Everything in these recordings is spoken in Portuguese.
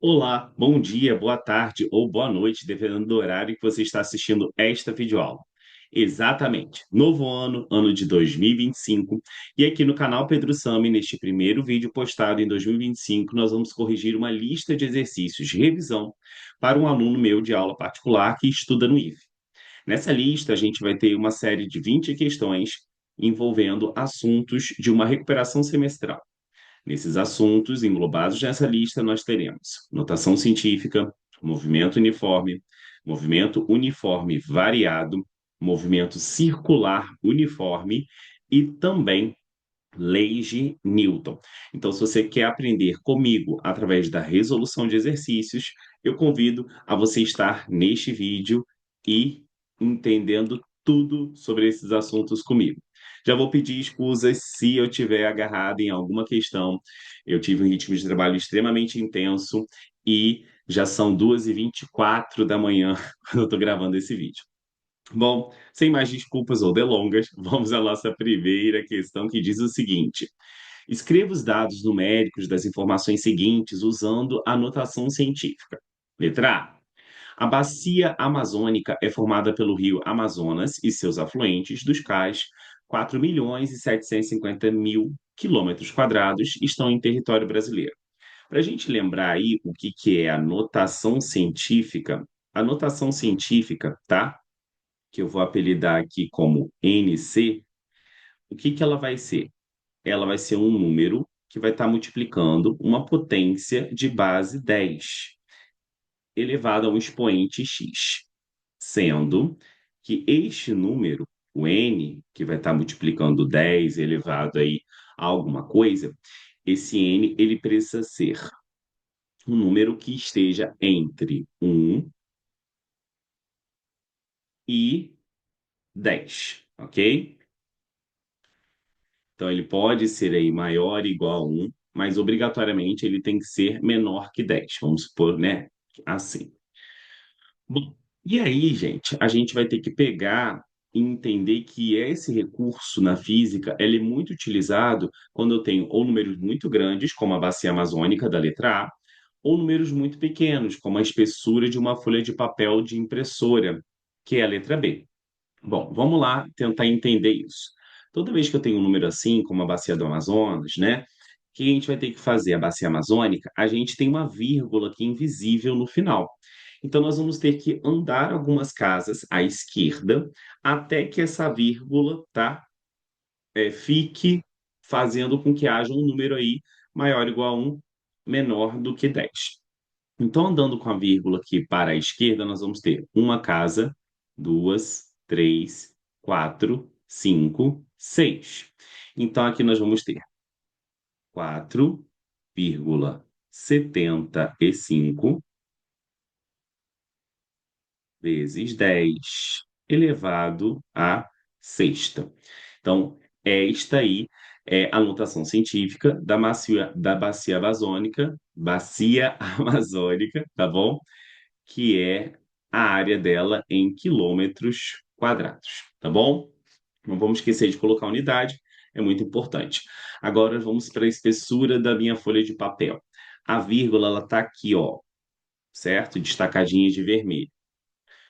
Olá, bom dia, boa tarde ou boa noite, dependendo do horário que você está assistindo esta videoaula. Exatamente, novo ano, ano de 2025, e aqui no canal Pedro Sami, neste primeiro vídeo postado em 2025, nós vamos corrigir uma lista de exercícios de revisão para um aluno meu de aula particular que estuda no IFE. Nessa lista, a gente vai ter uma série de 20 questões envolvendo assuntos de uma recuperação semestral. Nesses assuntos englobados nessa lista, nós teremos notação científica, movimento uniforme variado, movimento circular uniforme e também leis de Newton. Então, se você quer aprender comigo através da resolução de exercícios, eu convido a você estar neste vídeo e entendendo tudo sobre esses assuntos comigo. Já vou pedir escusas se eu tiver agarrado em alguma questão. Eu tive um ritmo de trabalho extremamente intenso e já são 2h24 da manhã quando eu estou gravando esse vídeo. Bom, sem mais desculpas ou delongas, vamos à nossa primeira questão que diz o seguinte: escreva os dados numéricos das informações seguintes usando a notação científica. Letra A. A bacia amazônica é formada pelo rio Amazonas e seus afluentes, dos quais 4.750.000 quilômetros quadrados estão em território brasileiro. Para a gente lembrar aí o que que é a notação científica, tá? Que eu vou apelidar aqui como NC, o que que ela vai ser? Ela vai ser um número que vai estar multiplicando uma potência de base 10 elevado a um expoente x, sendo que este número, o n, que vai estar multiplicando 10 elevado aí a alguma coisa, esse n ele precisa ser um número que esteja entre 1 e 10, ok? Então, ele pode ser aí maior ou igual a 1, mas obrigatoriamente ele tem que ser menor que 10. Vamos supor, né? Assim. Bom, e aí, gente, a gente vai ter que pegar e entender que esse recurso na física, ele é muito utilizado quando eu tenho ou números muito grandes, como a bacia amazônica da letra A, ou números muito pequenos, como a espessura de uma folha de papel de impressora, que é a letra B. Bom, vamos lá tentar entender isso. Toda vez que eu tenho um número assim, como a bacia do Amazonas, né? O que a gente vai ter que fazer? A bacia amazônica, a gente tem uma vírgula aqui invisível no final. Então, nós vamos ter que andar algumas casas à esquerda até que essa vírgula, tá? Fique fazendo com que haja um número aí maior ou igual a 1, menor do que 10. Então, andando com a vírgula aqui para a esquerda, nós vamos ter uma casa, duas, três, quatro, cinco, seis. Então, aqui nós vamos ter 4,75 vezes 10 elevado à sexta. Então, esta aí é a notação científica da bacia amazônica, tá bom? Que é a área dela em quilômetros quadrados, tá bom? Não vamos esquecer de colocar a unidade, é muito importante. Agora vamos para a espessura da minha folha de papel. A vírgula ela está aqui, ó, certo? Destacadinha de vermelho.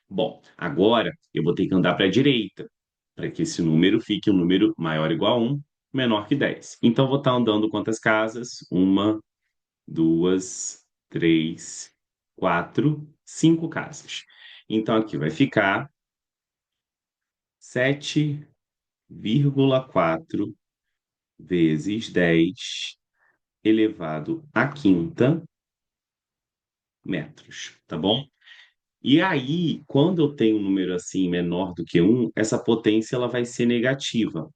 Bom, agora eu vou ter que andar para a direita, para que esse número fique um número maior ou igual a 1, menor que 10. Então, vou estar andando quantas casas? Uma, duas, três, quatro, cinco casas. Então, aqui vai ficar 7,4 vezes 10 elevado à quinta metros, tá bom? E aí, quando eu tenho um número assim menor do que um, essa potência ela vai ser negativa.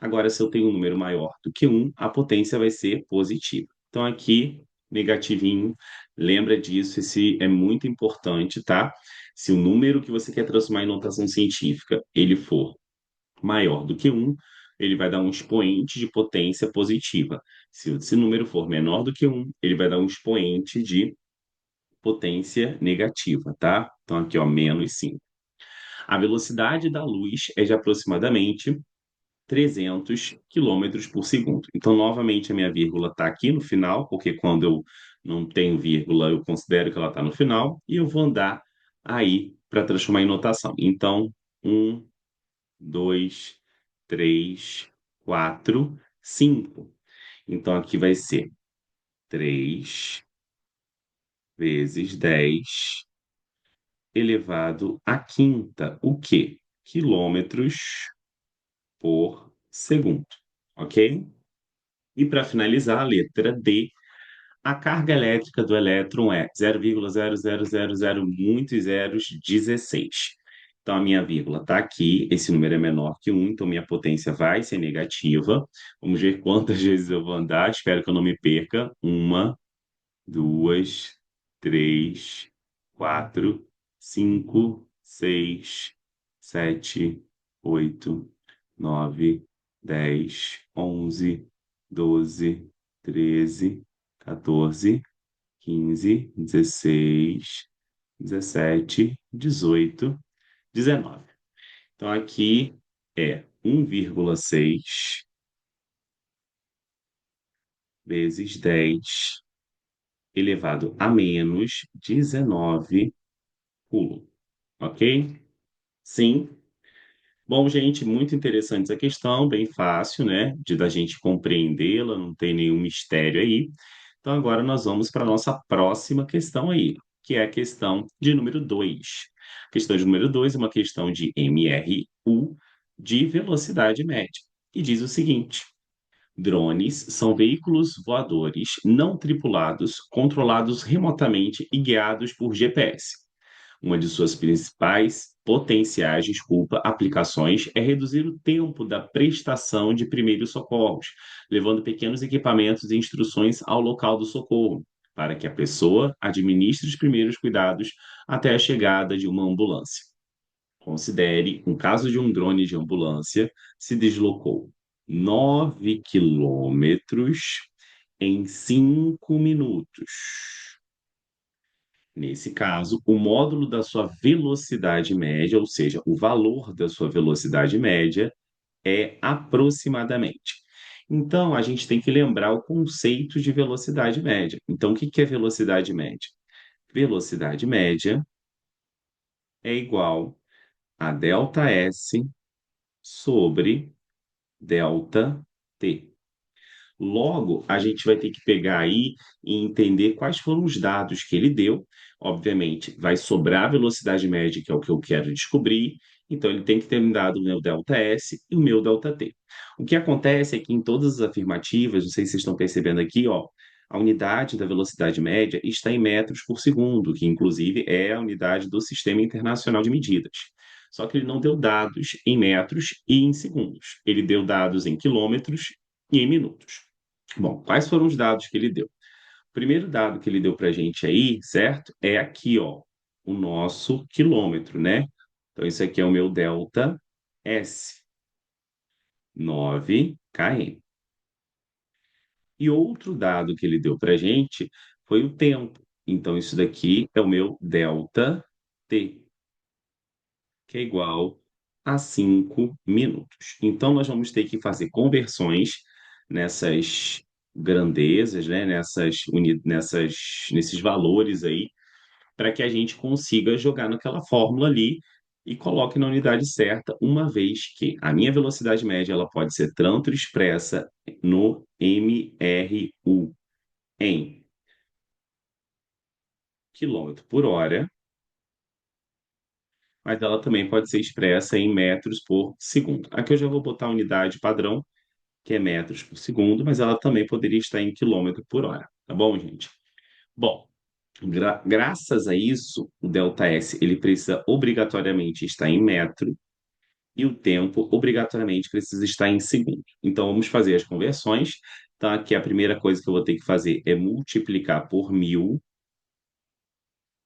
Agora, se eu tenho um número maior do que um, a potência vai ser positiva. Então, aqui, negativinho, lembra disso, esse é muito importante, tá? Se o número que você quer transformar em notação científica, ele for maior do que um, ele vai dar um expoente de potência positiva. Se esse número for menor do que um, ele vai dar um expoente de potência negativa, tá? Então, aqui, ó, -5. A velocidade da luz é de aproximadamente 300 quilômetros por segundo. Então, novamente, a minha vírgula está aqui no final, porque quando eu não tenho vírgula, eu considero que ela está no final, e eu vou andar aí para transformar em notação. Então, 1, 2, 3, 4, 5. Então, aqui vai ser 3 vezes 10 elevado à quinta, o quê? Quilômetros por segundo, ok? E para finalizar, a letra D, a carga elétrica do elétron é 0,0000 muitos zeros, 16. Então, a minha vírgula está aqui, esse número é menor que 1, então minha potência vai ser negativa. Vamos ver quantas vezes eu vou andar, espero que eu não me perca. Uma, duas, três, quatro, cinco, seis, sete, oito, 9, 10, 11, 12, 13, 14, 15, 16, 17, 18, 19. Então, aqui é 1,6 vezes 10 elevado a menos 19 coulomb, ok? Sim. Bom, gente, muito interessante essa questão, bem fácil, né, de da gente compreendê-la, não tem nenhum mistério aí. Então, agora nós vamos para a nossa próxima questão aí, que é a questão de número 2. A questão de número 2 é uma questão de MRU de velocidade média. E diz o seguinte: drones são veículos voadores não tripulados, controlados remotamente e guiados por GPS. Uma de suas principais potenciais, desculpa, aplicações é reduzir o tempo da prestação de primeiros socorros, levando pequenos equipamentos e instruções ao local do socorro, para que a pessoa administre os primeiros cuidados até a chegada de uma ambulância. Considere um caso de um drone de ambulância se deslocou 9 quilômetros em 5 minutos. Nesse caso, o módulo da sua velocidade média, ou seja, o valor da sua velocidade média, é aproximadamente. Então, a gente tem que lembrar o conceito de velocidade média. Então, o que que é velocidade média? Velocidade média é igual a delta S sobre delta T. Logo, a gente vai ter que pegar aí e entender quais foram os dados que ele deu. Obviamente, vai sobrar a velocidade média, que é o que eu quero descobrir. Então, ele tem que ter me dado o meu ΔS e o meu ΔT. O que acontece é que em todas as afirmativas, não sei se vocês estão percebendo aqui, ó, a unidade da velocidade média está em metros por segundo, que inclusive é a unidade do Sistema Internacional de Medidas. Só que ele não deu dados em metros e em segundos. Ele deu dados em quilômetros e em minutos. Bom, quais foram os dados que ele deu? O primeiro dado que ele deu para a gente aí, certo? É aqui, ó, o nosso quilômetro, né? Então, isso aqui é o meu delta S, 9 km. E outro dado que ele deu para a gente foi o tempo. Então, isso daqui é o meu delta T, que é igual a 5 minutos. Então, nós vamos ter que fazer conversões nessas grandezas, né? Nesses valores aí, para que a gente consiga jogar naquela fórmula ali e coloque na unidade certa, uma vez que a minha velocidade média ela pode ser tanto expressa no MRU em quilômetro por hora, mas ela também pode ser expressa em metros por segundo. Aqui eu já vou botar a unidade padrão, que é metros por segundo, mas ela também poderia estar em quilômetro por hora, tá bom, gente? Bom, graças a isso, o ΔS ele precisa obrigatoriamente estar em metro e o tempo obrigatoriamente precisa estar em segundo. Então, vamos fazer as conversões. Então, aqui a primeira coisa que eu vou ter que fazer é multiplicar por 1.000,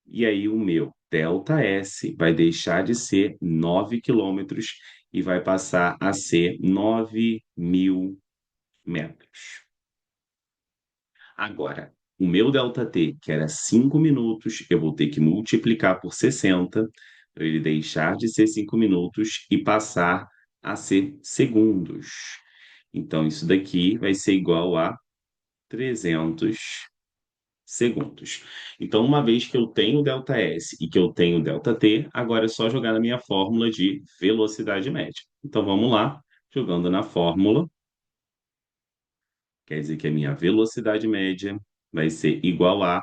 e aí o meu ΔS vai deixar de ser 9 quilômetros e vai passar a ser 9.000 metros. Agora, o meu ΔT, que era 5 minutos, eu vou ter que multiplicar por 60 para ele deixar de ser 5 minutos e passar a ser segundos. Então, isso daqui vai ser igual a 300 segundos. Então, uma vez que eu tenho ΔS e que eu tenho ΔT, agora é só jogar na minha fórmula de velocidade média. Então, vamos lá, jogando na fórmula, quer dizer que a minha velocidade média vai ser igual a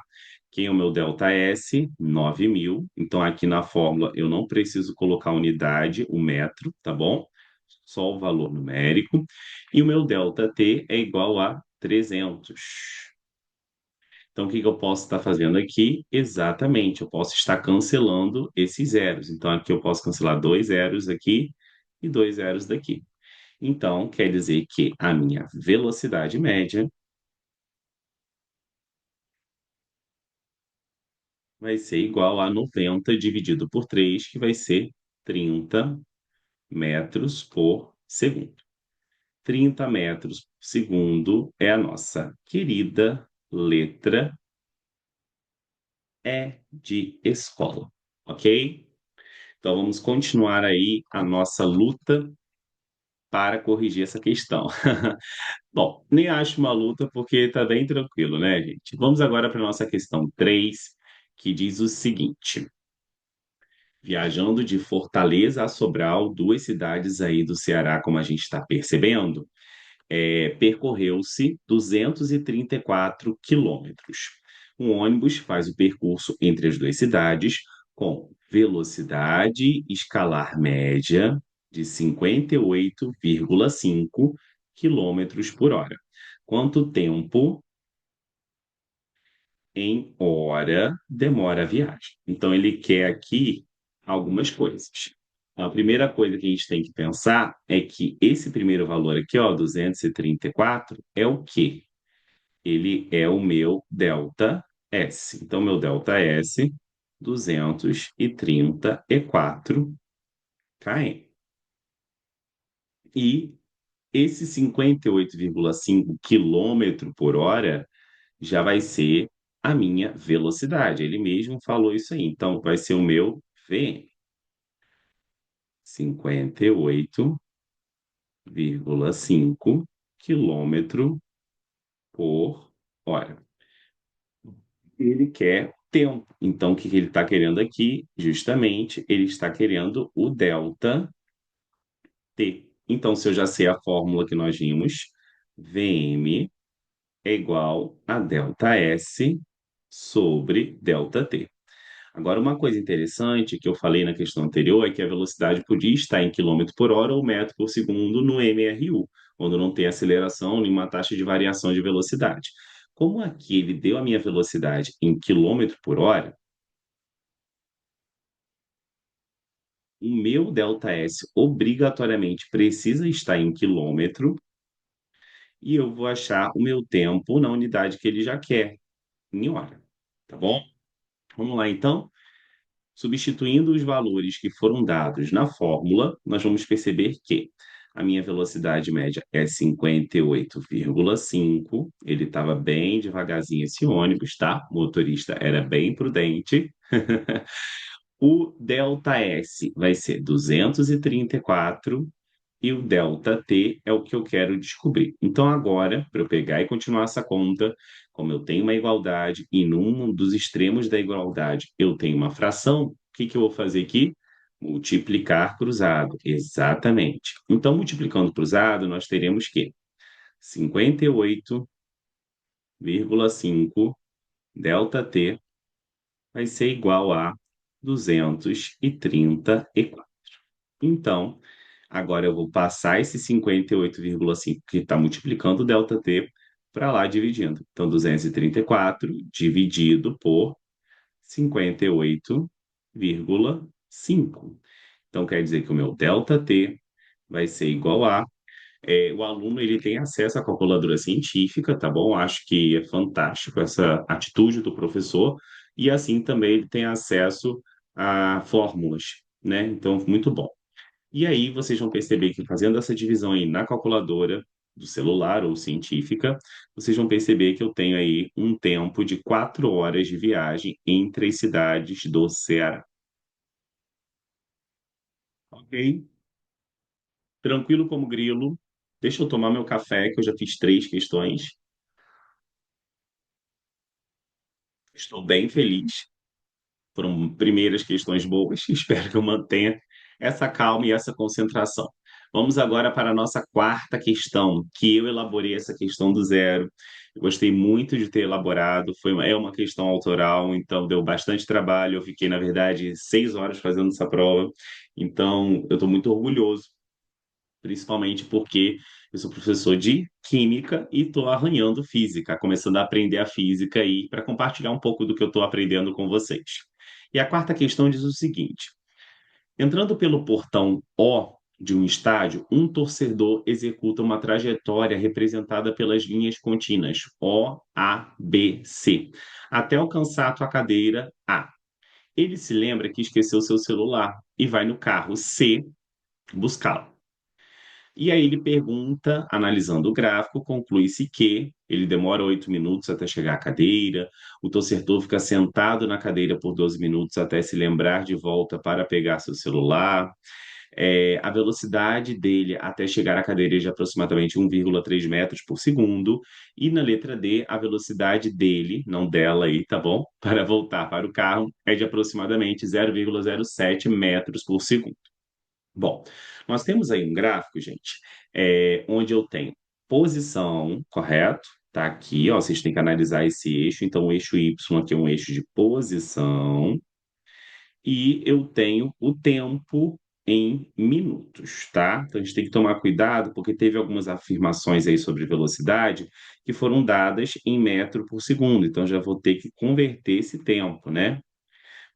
quem é o meu ΔS? 9.000. Então, aqui na fórmula eu não preciso colocar unidade, o metro, tá bom? Só o valor numérico. E o meu ΔT é igual a 300. Então, o que que eu posso estar fazendo aqui? Exatamente, eu posso estar cancelando esses zeros. Então, aqui eu posso cancelar dois zeros aqui e dois zeros daqui. Então, quer dizer que a minha velocidade média vai ser igual a 90 dividido por 3, que vai ser 30 metros por segundo. 30 metros por segundo é a nossa querida letra E de escola, ok? Então vamos continuar aí a nossa luta para corrigir essa questão. Bom, nem acho uma luta porque está bem tranquilo, né, gente? Vamos agora para a nossa questão 3, que diz o seguinte: viajando de Fortaleza a Sobral, duas cidades aí do Ceará, como a gente está percebendo, percorreu-se 234 quilômetros. Um ônibus faz o percurso entre as duas cidades com velocidade escalar média de 58,5 quilômetros por hora. Quanto tempo em hora demora a viagem? Então, ele quer aqui algumas coisas. A primeira coisa que a gente tem que pensar é que esse primeiro valor aqui, ó, 234, é o quê? Ele é o meu delta S. Então, meu delta S, 234 km. E esse 58,5 quilômetro por hora já vai ser a minha velocidade. Ele mesmo falou isso aí. Então, vai ser o meu VM. 58,5 quilômetro por hora. Ele quer tempo. Então, o que que ele está querendo aqui? Justamente, ele está querendo o delta T. Então, se eu já sei a fórmula que nós vimos, VM é igual a delta S sobre delta T. Agora, uma coisa interessante que eu falei na questão anterior é que a velocidade podia estar em quilômetro por hora ou metro por segundo no MRU, quando não tem aceleração nenhuma taxa de variação de velocidade. Como aqui ele deu a minha velocidade em quilômetro por hora, o meu ΔS obrigatoriamente precisa estar em quilômetro e eu vou achar o meu tempo na unidade que ele já quer, em hora. Tá bom? Vamos lá, então. Substituindo os valores que foram dados na fórmula, nós vamos perceber que a minha velocidade média é 58,5. Ele estava bem devagarzinho esse ônibus, tá? O motorista era bem prudente. O delta S vai ser 234 e o delta T é o que eu quero descobrir. Então, agora, para eu pegar e continuar essa conta, como eu tenho uma igualdade e num dos extremos da igualdade eu tenho uma fração, o que que eu vou fazer aqui? Multiplicar cruzado. Exatamente. Então, multiplicando cruzado, nós teremos que 58,5 delta T vai ser igual a 234. Então, agora eu vou passar esse 58,5 que está multiplicando o ΔT para lá dividindo. Então, 234 dividido por 58,5. Então, quer dizer que o meu ΔT vai ser igual a... o aluno ele tem acesso à calculadora científica, tá bom? Acho que é fantástico essa atitude do professor. E assim também ele tem acesso a fórmulas, né? Então, muito bom. E aí vocês vão perceber que fazendo essa divisão aí na calculadora do celular ou científica, vocês vão perceber que eu tenho aí um tempo de 4 horas de viagem entre as cidades do Ceará. Ok? tranquilo como grilo. Deixa eu tomar meu café, que eu já fiz três questões. Estou bem feliz. Foram primeiras questões boas. Espero que eu mantenha essa calma e essa concentração. Vamos agora para a nossa quarta questão, que eu elaborei essa questão do zero. Eu gostei muito de ter elaborado. É uma questão autoral, então deu bastante trabalho. Eu fiquei, na verdade, 6 horas fazendo essa prova. Então, eu estou muito orgulhoso, principalmente porque eu sou professor de química e estou arranhando física, começando a aprender a física aí para compartilhar um pouco do que eu estou aprendendo com vocês. E a quarta questão diz o seguinte: entrando pelo portão O de um estádio, um torcedor executa uma trajetória representada pelas linhas contínuas O, A, B, C, até alcançar a tua cadeira A. Ele se lembra que esqueceu seu celular e vai no carro C buscá-lo. E aí ele pergunta, analisando o gráfico, conclui-se que ele demora 8 minutos até chegar à cadeira, o torcedor fica sentado na cadeira por 12 minutos até se lembrar de volta para pegar seu celular. A velocidade dele até chegar à cadeira é de aproximadamente 1,3 metros por segundo. E na letra D, a velocidade dele, não dela aí, tá bom? Para voltar para o carro é de aproximadamente 0,07 metros por segundo. Bom, nós temos aí um gráfico, gente, onde eu tenho posição, correto? Tá aqui, ó, vocês têm que analisar esse eixo. Então, o eixo Y aqui é um eixo de posição e eu tenho o tempo em minutos, tá? Então, a gente tem que tomar cuidado porque teve algumas afirmações aí sobre velocidade que foram dadas em metro por segundo. Então, já vou ter que converter esse tempo, né?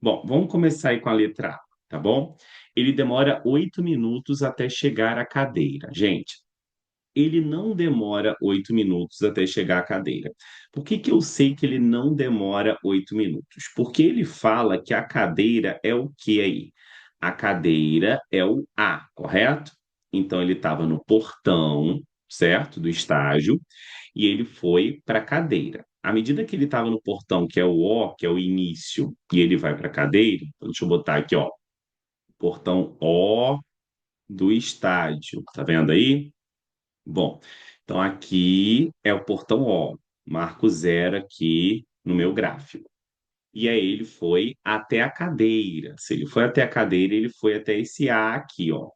Bom, vamos começar aí com a letra A, tá bom? Ele demora 8 minutos até chegar à cadeira. Gente, ele não demora 8 minutos até chegar à cadeira. Por que que eu sei que ele não demora 8 minutos? Porque ele fala que a cadeira é o que aí? A cadeira é o A, correto? Então ele estava no portão, certo? Do estágio, e ele foi para a cadeira. À medida que ele estava no portão, que é o O, que é o início, e ele vai para a cadeira, então deixa eu botar aqui, ó, portão O do estádio. Tá vendo aí? Bom, então aqui é o portão O. Marco zero aqui no meu gráfico. E aí ele foi até a cadeira. Se ele foi até a cadeira, ele foi até esse A aqui, ó.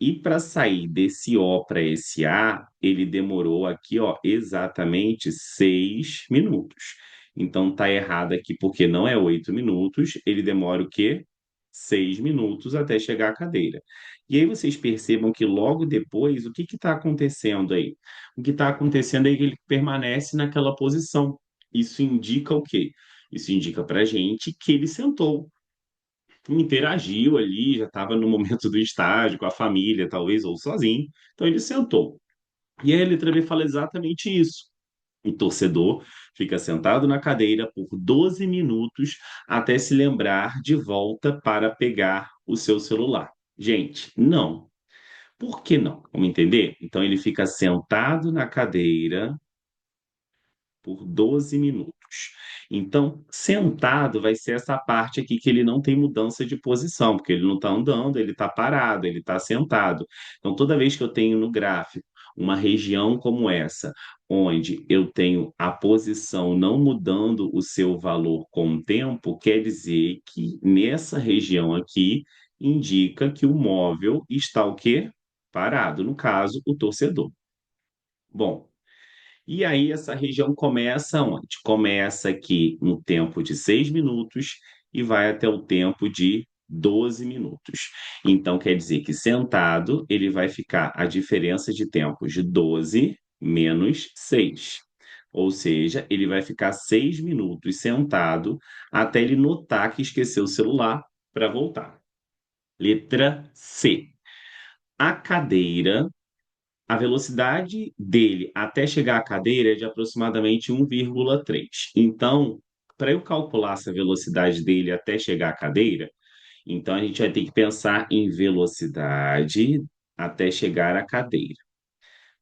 E para sair desse O para esse A, ele demorou aqui, ó, exatamente 6 minutos. Então tá errado aqui, porque não é 8 minutos, ele demora o quê? 6 minutos até chegar à cadeira. E aí vocês percebam que logo depois, o que está acontecendo aí? O que está acontecendo é que ele permanece naquela posição. Isso indica o quê? Isso indica para gente que ele sentou, interagiu ali, já estava no momento do estágio, com a família, talvez, ou sozinho. Então ele sentou. E aí a letra B fala exatamente isso. O torcedor fica sentado na cadeira por 12 minutos até se lembrar de volta para pegar o seu celular. Gente, não. Por que não? Vamos entender? Então ele fica sentado na cadeira por 12 minutos. Então, sentado vai ser essa parte aqui que ele não tem mudança de posição, porque ele não está andando, ele está parado, ele está sentado. Então, toda vez que eu tenho no gráfico uma região como essa, onde eu tenho a posição não mudando o seu valor com o tempo, quer dizer que nessa região aqui indica que o móvel está o quê? Parado, no caso, o torcedor. Bom, e aí essa região começa onde? Começa aqui no tempo de 6 minutos e vai até o tempo de 12 minutos. Então quer dizer que sentado ele vai ficar a diferença de tempos de 12 menos 6. Ou seja, ele vai ficar 6 minutos sentado até ele notar que esqueceu o celular para voltar. Letra C. A cadeira, a velocidade dele até chegar à cadeira é de aproximadamente 1,3. Então, para eu calcular essa velocidade dele até chegar à cadeira, então a gente vai ter que pensar em velocidade até chegar à cadeira.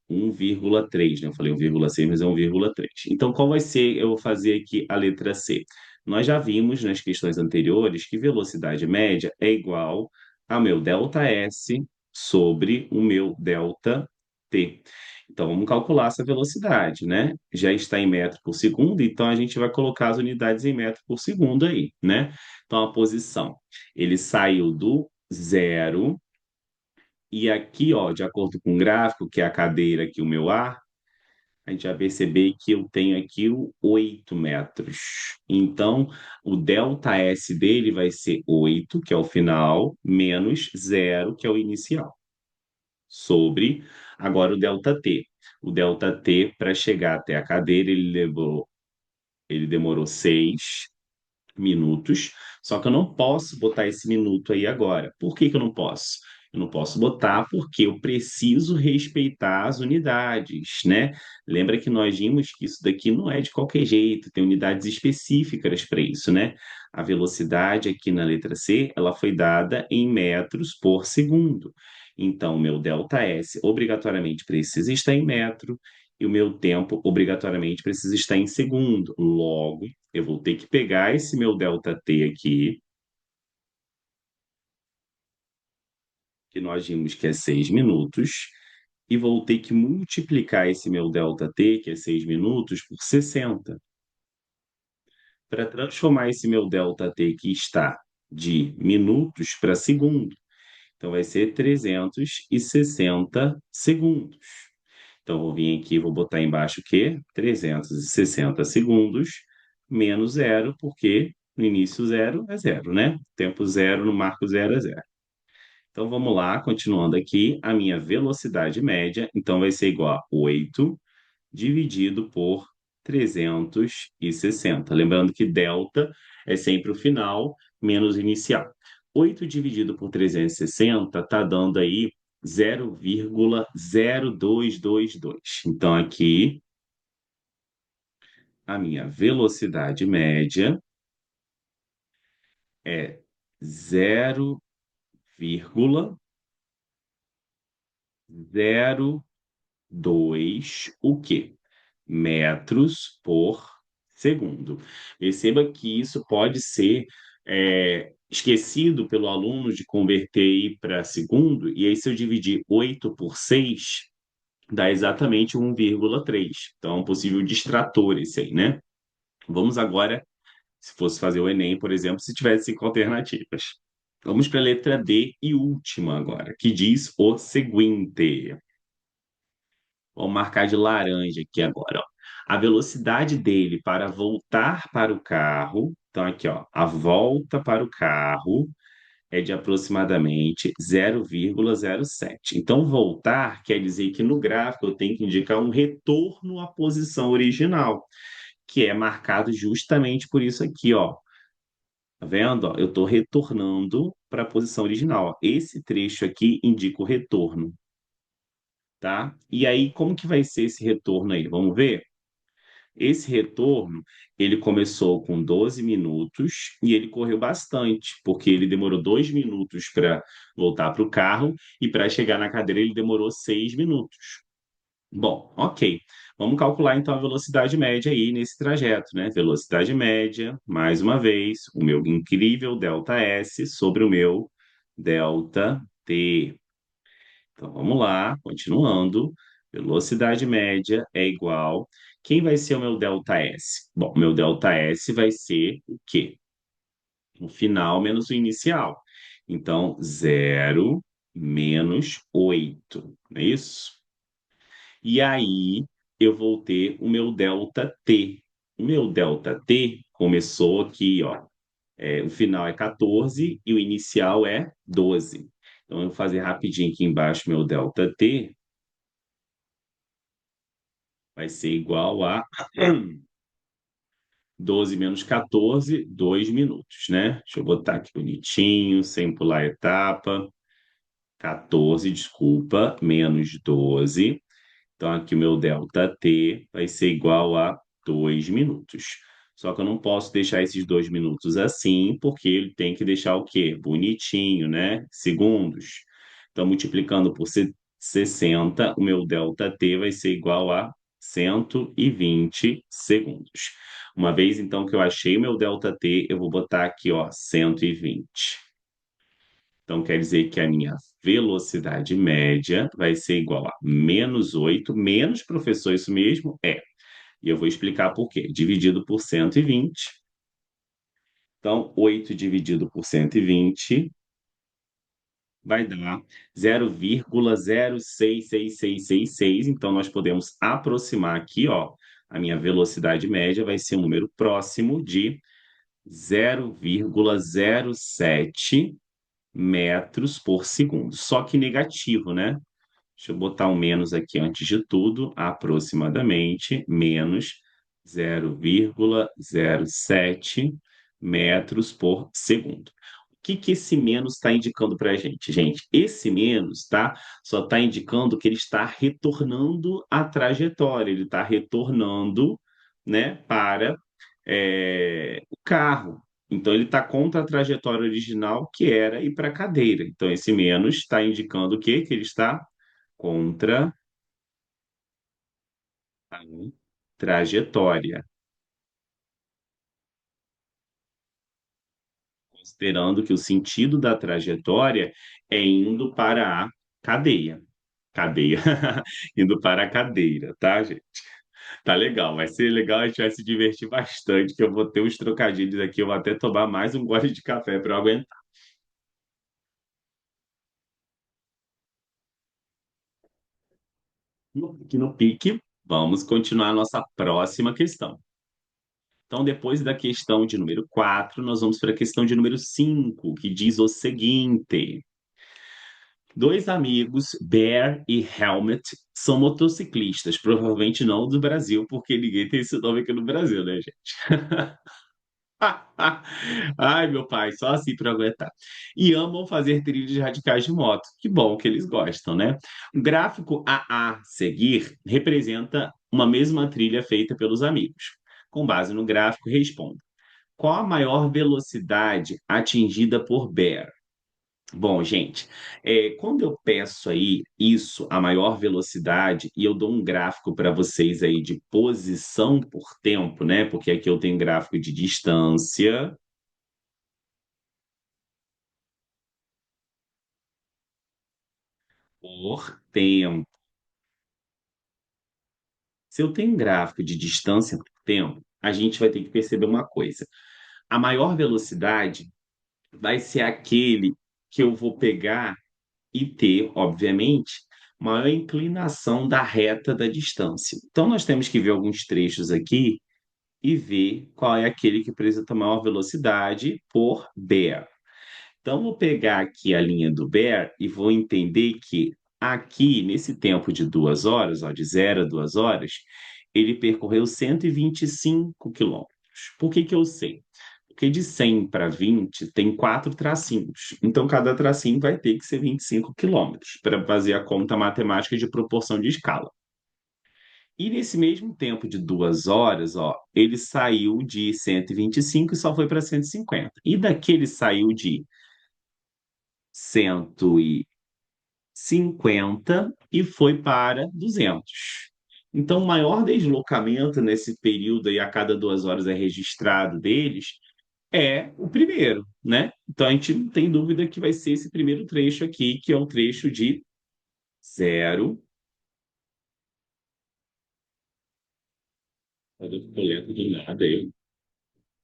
1,3, né? Eu falei 1,6, mas é 1,3. Então, qual vai ser? Eu vou fazer aqui a letra C. Nós já vimos nas questões anteriores que velocidade média é igual ao meu ΔS sobre o meu delta t. Então, vamos calcular essa velocidade, né? Já está em metro por segundo, então a gente vai colocar as unidades em metro por segundo aí, né? Então, a posição, ele saiu do zero, e aqui, ó, de acordo com o gráfico, que é a cadeira aqui, o meu ar, a gente vai perceber que eu tenho aqui o 8 metros. Então, o delta S dele vai ser 8, que é o final, menos zero, que é o inicial, sobre agora o delta T. O delta T, para chegar até a cadeira, ele demorou 6 minutos, só que eu não posso botar esse minuto aí agora. Por que que eu não posso? Eu não posso botar porque eu preciso respeitar as unidades, né? Lembra que nós vimos que isso daqui não é de qualquer jeito, tem unidades específicas para isso, né? A velocidade aqui na letra C, ela foi dada em metros por segundo. Então, o meu delta S obrigatoriamente precisa estar em metro e o meu tempo obrigatoriamente precisa estar em segundo. Logo, eu vou ter que pegar esse meu delta T aqui, que nós vimos que é 6 minutos, e vou ter que multiplicar esse meu delta T, que é 6 minutos, por 60, para transformar esse meu delta T que está de minutos para segundo. Então, vai ser 360 segundos. Então, vou vir aqui, vou botar embaixo o quê? 360 segundos menos zero, porque no início zero é zero, né? Tempo zero no marco zero é zero. Então, vamos lá, continuando aqui, a minha velocidade média, então vai ser igual a 8 dividido por 360. Lembrando que delta é sempre o final menos o inicial. 8 dividido por 360 está dando aí 0,0222. Então, aqui, a minha velocidade média é 0,02 o quê? Metros por segundo. Perceba que isso pode ser esquecido pelo aluno de converter aí para segundo, e aí se eu dividir 8 por 6 dá exatamente 1,3. Então, é um possível distrator esse aí, né? Vamos agora, se fosse fazer o Enem, por exemplo, se tivesse 5 alternativas. Vamos para a letra D e última agora, que diz o seguinte. Vamos marcar de laranja aqui agora, ó. A velocidade dele para voltar para o carro, então aqui, ó, a volta para o carro é de aproximadamente 0,07. Então, voltar quer dizer que no gráfico eu tenho que indicar um retorno à posição original, que é marcado justamente por isso aqui, ó. Tá vendo? Ó? Eu estou retornando para a posição original, ó. Esse trecho aqui indica o retorno, tá? E aí, como que vai ser esse retorno aí? Vamos ver? Esse retorno, ele começou com 12 minutos e ele correu bastante, porque ele demorou 2 minutos para voltar para o carro e para chegar na cadeira ele demorou 6 minutos. Bom, ok. Vamos calcular então a velocidade média aí nesse trajeto, né? Velocidade média, mais uma vez, o meu incrível delta S sobre o meu delta T. Então vamos lá, continuando. Velocidade média é igual. Quem vai ser o meu delta S? Bom, meu delta S vai ser o quê? O final menos o inicial. Então, 0 menos 8, não é isso? E aí eu vou ter o meu delta T. O meu delta T começou aqui, ó. O final é 14 e o inicial é 12. Então, eu vou fazer rapidinho aqui embaixo meu delta T, vai ser igual a 12 menos 14, 2 minutos, né? Deixa eu botar aqui bonitinho, sem pular etapa. 14, desculpa, menos 12. Então, aqui o meu delta T vai ser igual a 2 minutos. Só que eu não posso deixar esses 2 minutos assim, porque ele tem que deixar o quê? Bonitinho, né? Segundos. Então, multiplicando por 60, o meu delta T vai ser igual a 120 segundos. Uma vez, então, que eu achei o meu delta T, eu vou botar aqui, ó, 120. Então, quer dizer que a minha velocidade média vai ser igual a -8, menos, professor, isso mesmo? É. E eu vou explicar por quê. Dividido por 120. Então, 8 dividido por 120 vai dar 0,066666. Então, nós podemos aproximar aqui, ó, a minha velocidade média vai ser um número próximo de 0,07 metros por segundo. Só que negativo, né? Deixa eu botar um menos aqui antes de tudo, aproximadamente, menos 0,07 metros por segundo. O que que esse menos está indicando para a gente? Gente, esse menos, tá? Só está indicando que ele está retornando a trajetória, ele está retornando, né, para o carro. Então, ele está contra a trajetória original, que era ir para a cadeira. Então, esse menos está indicando o quê? Que ele está contra a trajetória, considerando que o sentido da trajetória é indo para a cadeia. Cadeia, indo para a cadeira, tá, gente? Tá legal, vai ser legal, a gente vai se divertir bastante, que eu vou ter uns trocadilhos aqui, eu vou até tomar mais um gole de café para eu aguentar. Aqui no pique, vamos continuar a nossa próxima questão. Então, depois da questão de número 4, nós vamos para a questão de número 5, que diz o seguinte: dois amigos, Bear e Helmet, são motociclistas, provavelmente não do Brasil, porque ninguém tem esse nome aqui no Brasil, né, gente? Ai, meu pai, só assim para aguentar. E amam fazer trilhas radicais de moto. Que bom que eles gostam, né? O gráfico a seguir representa uma mesma trilha feita pelos amigos. Com base no gráfico, responda: qual a maior velocidade atingida por Bear? Bom, gente, quando eu peço aí isso, a maior velocidade, e eu dou um gráfico para vocês aí de posição por tempo, né? Porque aqui eu tenho gráfico de distância por tempo. Se eu tenho um gráfico de distância por tempo, a gente vai ter que perceber uma coisa. A maior velocidade vai ser aquele que eu vou pegar e ter, obviamente, maior inclinação da reta da distância. Então, nós temos que ver alguns trechos aqui e ver qual é aquele que apresenta maior velocidade por Bear. Então, vou pegar aqui a linha do Bear e vou entender que aqui, nesse tempo de 2 horas, ó, de 0 a 2 horas, ele percorreu 125 quilômetros. Por que que eu sei? Porque de 100 para 20 tem quatro tracinhos. Então, cada tracinho vai ter que ser 25 quilômetros para fazer a conta matemática de proporção de escala. E nesse mesmo tempo de 2 horas, ó, ele saiu de 125 e só foi para 150. E daqui ele saiu de 150 e foi para 200. Então, o maior deslocamento nesse período aí, a cada 2 horas é registrado deles, é o primeiro, né? Então, a gente não tem dúvida que vai ser esse primeiro trecho aqui, que é o trecho de zero. Cadê o coleta do nada aí?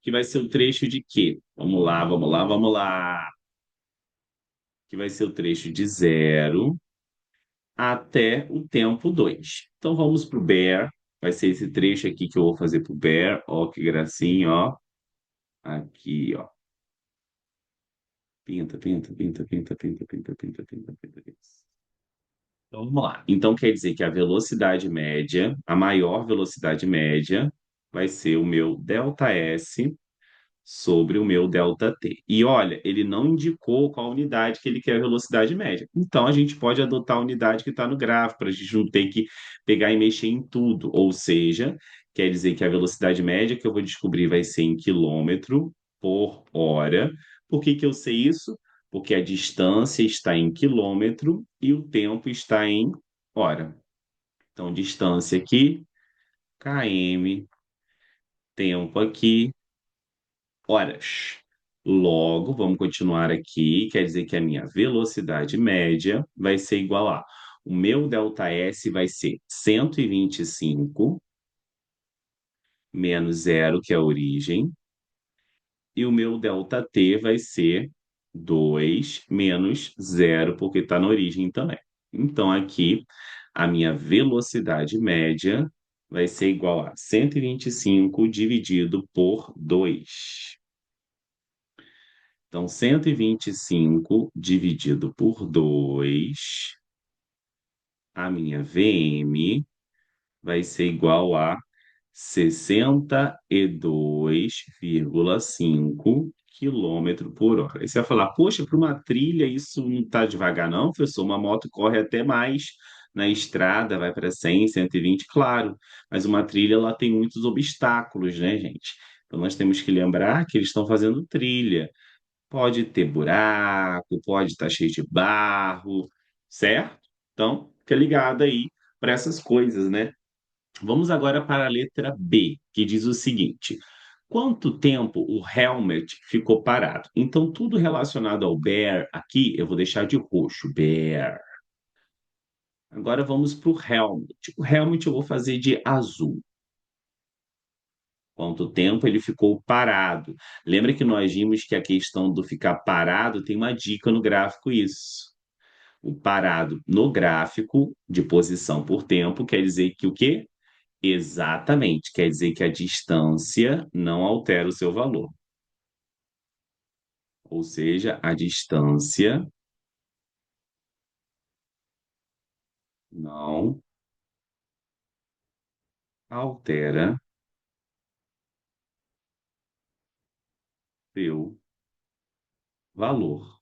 Que vai ser o trecho de quê? Vamos lá, vamos lá, vamos lá. Que vai ser o trecho de zero até o tempo 2. Então vamos para o Bear. Vai ser esse trecho aqui que eu vou fazer para o Bear. Ó, que gracinha, ó. Aqui, ó. Pinta, pinta, pinta, pinta, pinta, pinta, pinta, pinta, pinta. Pinta. Então vamos lá. Então quer dizer que a velocidade média, a maior velocidade média, vai ser o meu ΔS sobre o meu ΔT. E olha, ele não indicou qual unidade que ele quer a velocidade média. Então a gente pode adotar a unidade que está no gráfico, para a gente não ter que pegar e mexer em tudo. Ou seja, quer dizer que a velocidade média que eu vou descobrir vai ser em quilômetro por hora. Por que que eu sei isso? Porque a distância está em quilômetro e o tempo está em hora. Então, distância aqui, km, tempo aqui, horas. Logo, vamos continuar aqui, quer dizer que a minha velocidade média vai ser igual a, o meu ΔS vai ser 125 menos zero, que é a origem, e o meu ΔT vai ser 2 menos zero, porque está na origem também. Então, aqui, a minha velocidade média vai ser igual a 125 dividido por 2. Então, 125 dividido por 2, a minha VM vai ser igual a 62,5 quilômetros por hora. Aí você vai falar, poxa, para uma trilha isso não está devagar não, professor? Uma moto corre até mais na estrada, vai para 100, 120, claro, mas uma trilha ela tem muitos obstáculos, né, gente? Então nós temos que lembrar que eles estão fazendo trilha. Pode ter buraco, pode estar cheio de barro, certo? Então, fica ligado aí para essas coisas, né? Vamos agora para a letra B, que diz o seguinte: quanto tempo o helmet ficou parado? Então, tudo relacionado ao bear aqui, eu vou deixar de roxo, bear. Agora vamos para o helmet. O helmet eu vou fazer de azul. Quanto tempo ele ficou parado? Lembra que nós vimos que a questão do ficar parado tem uma dica no gráfico, isso. O parado no gráfico de posição por tempo quer dizer que o quê? Exatamente, quer dizer que a distância não altera o seu valor. Ou seja, a distância não altera seu valor.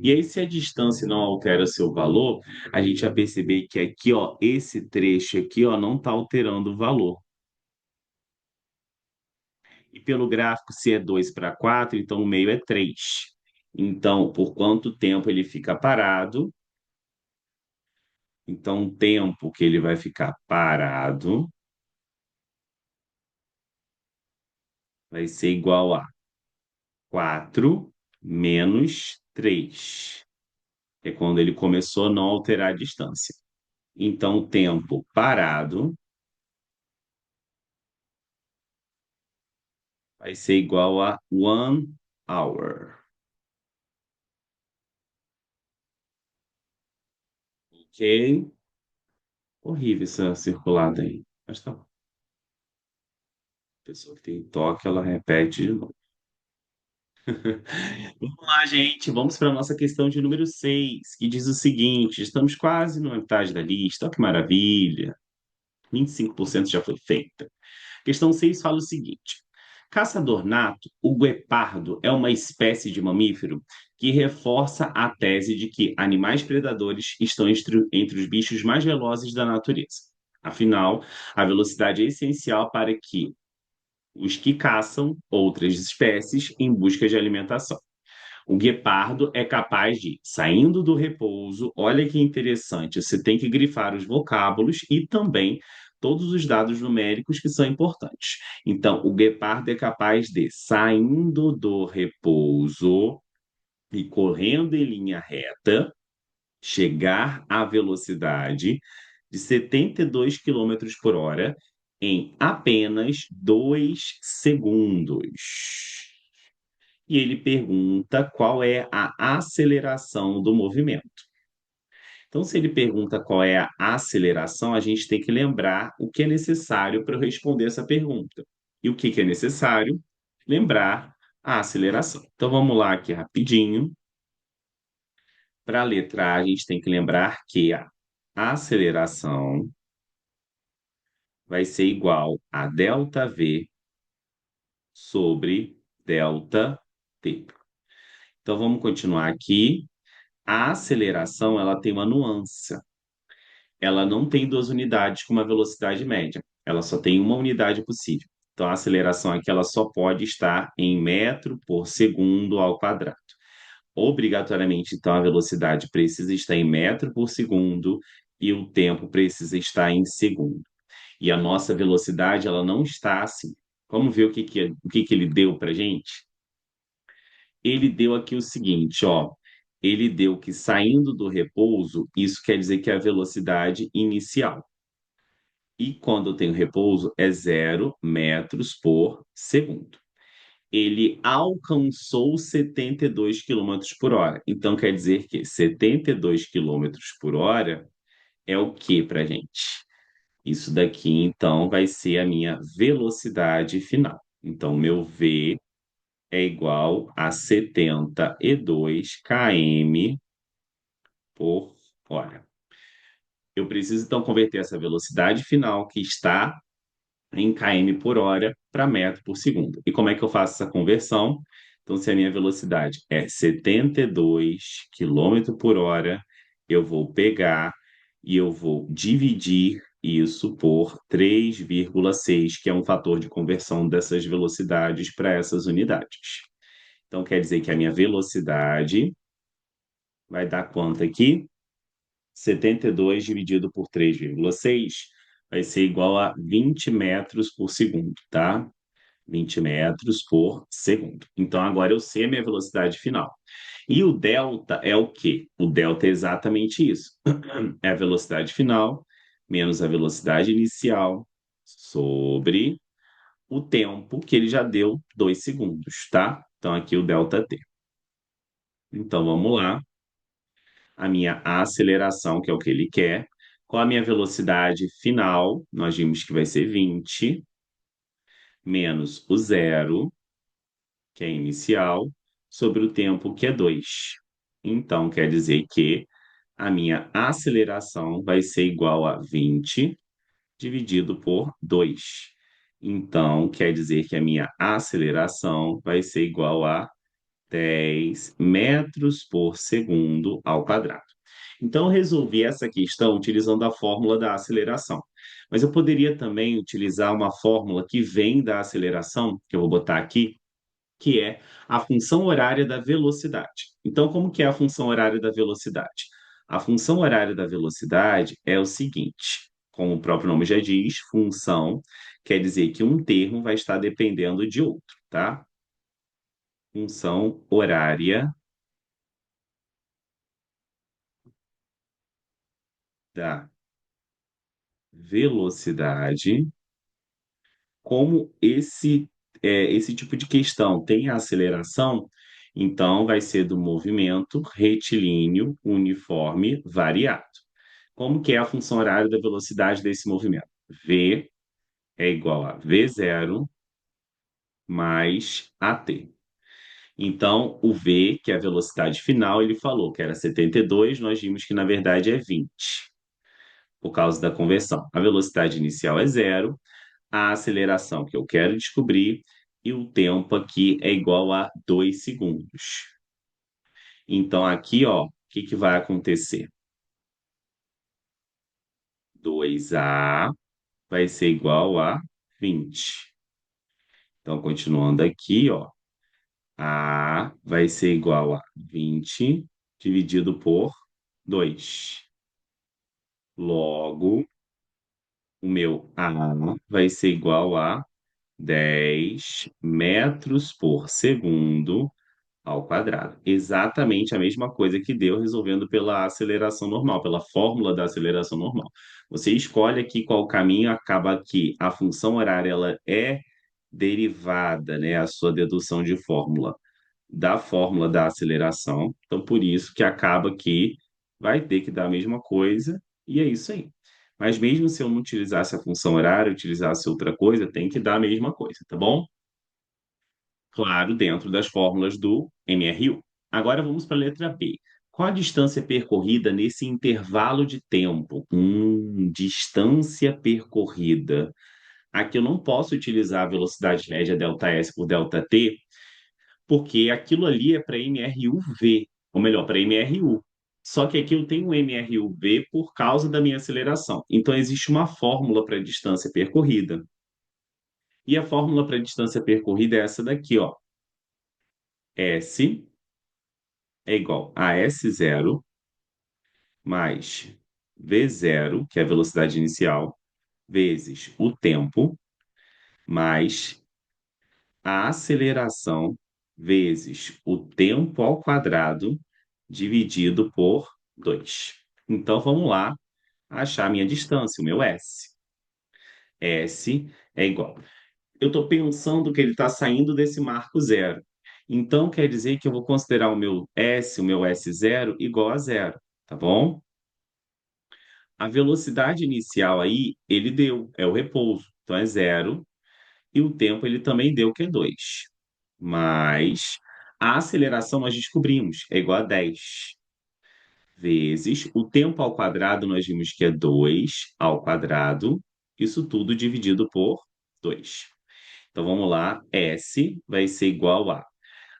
E aí, se a distância não altera seu valor, a gente vai perceber que aqui, ó, esse trecho aqui, ó, não está alterando o valor. E pelo gráfico, se é 2 para 4, então o meio é 3. Então, por quanto tempo ele fica parado? Então, o tempo que ele vai ficar parado vai ser igual a 4 menos 3. É quando ele começou a não alterar a distância. Então, o tempo parado vai ser igual a 1 hour. Ok? Horrível essa circulada aí. Mas tá bom. A pessoa que tem toque, ela repete de novo. Vamos lá, gente. Vamos para a nossa questão de número 6, que diz o seguinte: estamos quase na metade da lista. Olha que maravilha. 25% já foi feita. Questão 6 fala o seguinte: caçador nato, o guepardo é uma espécie de mamífero que reforça a tese de que animais predadores estão entre os bichos mais velozes da natureza. Afinal, a velocidade é essencial para que os que caçam outras espécies em busca de alimentação. O guepardo é capaz de, saindo do repouso, olha que interessante, você tem que grifar os vocábulos e também todos os dados numéricos que são importantes. Então, o guepardo é capaz de, saindo do repouso e correndo em linha reta, chegar à velocidade de 72 quilômetros por hora em apenas 2 segundos. E ele pergunta qual é a aceleração do movimento. Então, se ele pergunta qual é a aceleração, a gente tem que lembrar o que é necessário para eu responder essa pergunta. E o que que é necessário? Lembrar a aceleração. Então, vamos lá aqui rapidinho. Para a letra A, a gente tem que lembrar que a aceleração vai ser igual a ΔV sobre ΔT. Então, vamos continuar aqui. A aceleração, ela tem uma nuance. Ela não tem duas unidades com uma velocidade média. Ela só tem uma unidade possível. Então, a aceleração aqui, ela só pode estar em metro por segundo ao quadrado. Obrigatoriamente, então, a velocidade precisa estar em metro por segundo e o tempo precisa estar em segundo. E a nossa velocidade, ela não está assim. Vamos ver o que que ele deu para gente? Ele deu aqui o seguinte, ó. Ele deu que saindo do repouso, isso quer dizer que é a velocidade inicial. E quando eu tenho repouso, é 0 metros por segundo. Ele alcançou 72 quilômetros por hora. Então, quer dizer que 72 quilômetros por hora é o que para gente? Isso daqui, então, vai ser a minha velocidade final. Então, meu V é igual a 72 km por hora. Eu preciso, então, converter essa velocidade final, que está em km por hora, para metro por segundo. E como é que eu faço essa conversão? Então, se a minha velocidade é 72 quilômetros por hora, eu vou pegar e eu vou dividir isso por 3,6, que é um fator de conversão dessas velocidades para essas unidades. Então, quer dizer que a minha velocidade vai dar quanto aqui? 72 dividido por 3,6 vai ser igual a 20 metros por segundo, tá? 20 metros por segundo. Então, agora eu sei a minha velocidade final. E o delta é o quê? O delta é exatamente isso. É a velocidade final menos a velocidade inicial sobre o tempo que ele já deu 2 segundos, tá? Então, aqui o delta t. Então, vamos lá. A minha aceleração, que é o que ele quer. Qual a minha velocidade final? Nós vimos que vai ser 20 menos o zero, que é inicial, sobre o tempo, que é 2. Então, quer dizer que a minha aceleração vai ser igual a 20 dividido por 2. Então, quer dizer que a minha aceleração vai ser igual a 10 metros por segundo ao quadrado. Então, eu resolvi essa questão utilizando a fórmula da aceleração. Mas eu poderia também utilizar uma fórmula que vem da aceleração, que eu vou botar aqui, que é a função horária da velocidade. Então, como que é a função horária da velocidade? A função horária da velocidade é o seguinte, como o próprio nome já diz, função quer dizer que um termo vai estar dependendo de outro, tá? Função horária da velocidade, como esse tipo de questão tem a aceleração, então vai ser do movimento retilíneo uniforme variado. Como que é a função horária da velocidade desse movimento? V é igual a V0 mais AT. Então, o V, que é a velocidade final, ele falou que era 72, nós vimos que na verdade é 20, por causa da conversão. A velocidade inicial é zero, a aceleração que eu quero descobrir, e o tempo aqui é igual a 2 segundos. Então, aqui, ó, o que que vai acontecer? 2A vai ser igual a 20. Então, continuando aqui, ó, A vai ser igual a 20 dividido por 2. Logo, o meu A vai ser igual a 10 metros por segundo ao quadrado. Exatamente a mesma coisa que deu resolvendo pela aceleração normal, pela fórmula da aceleração normal. Você escolhe aqui qual caminho, acaba que a função horária ela é derivada, né, a sua dedução de fórmula da fórmula da aceleração. Então, por isso que acaba que vai ter que dar a mesma coisa, e é isso aí. Mas mesmo se eu não utilizasse a função horária, utilizasse outra coisa, tem que dar a mesma coisa, tá bom? Claro, dentro das fórmulas do MRU. Agora vamos para a letra B. Qual a distância percorrida nesse intervalo de tempo? Distância percorrida. Aqui eu não posso utilizar a velocidade média ΔS por ΔT, porque aquilo ali é para MRUV, ou melhor, para MRU. Só que aqui eu tenho MRUV por causa da minha aceleração. Então existe uma fórmula para a distância percorrida. E a fórmula para a distância percorrida é essa daqui, ó. S é igual a S0 mais V0, que é a velocidade inicial, vezes o tempo, mais a aceleração vezes o tempo ao quadrado dividido por 2. Então, vamos lá achar a minha distância, o meu S. S é igual. Eu estou pensando que ele está saindo desse marco zero. Então, quer dizer que eu vou considerar o meu S zero, igual a zero, tá bom? A velocidade inicial aí, ele deu, é o repouso. Então, é zero. E o tempo, ele também deu, que é 2. Mas a aceleração nós descobrimos, é igual a 10 vezes o tempo ao quadrado, nós vimos que é 2 ao quadrado, isso tudo dividido por 2. Então vamos lá, S vai ser igual a.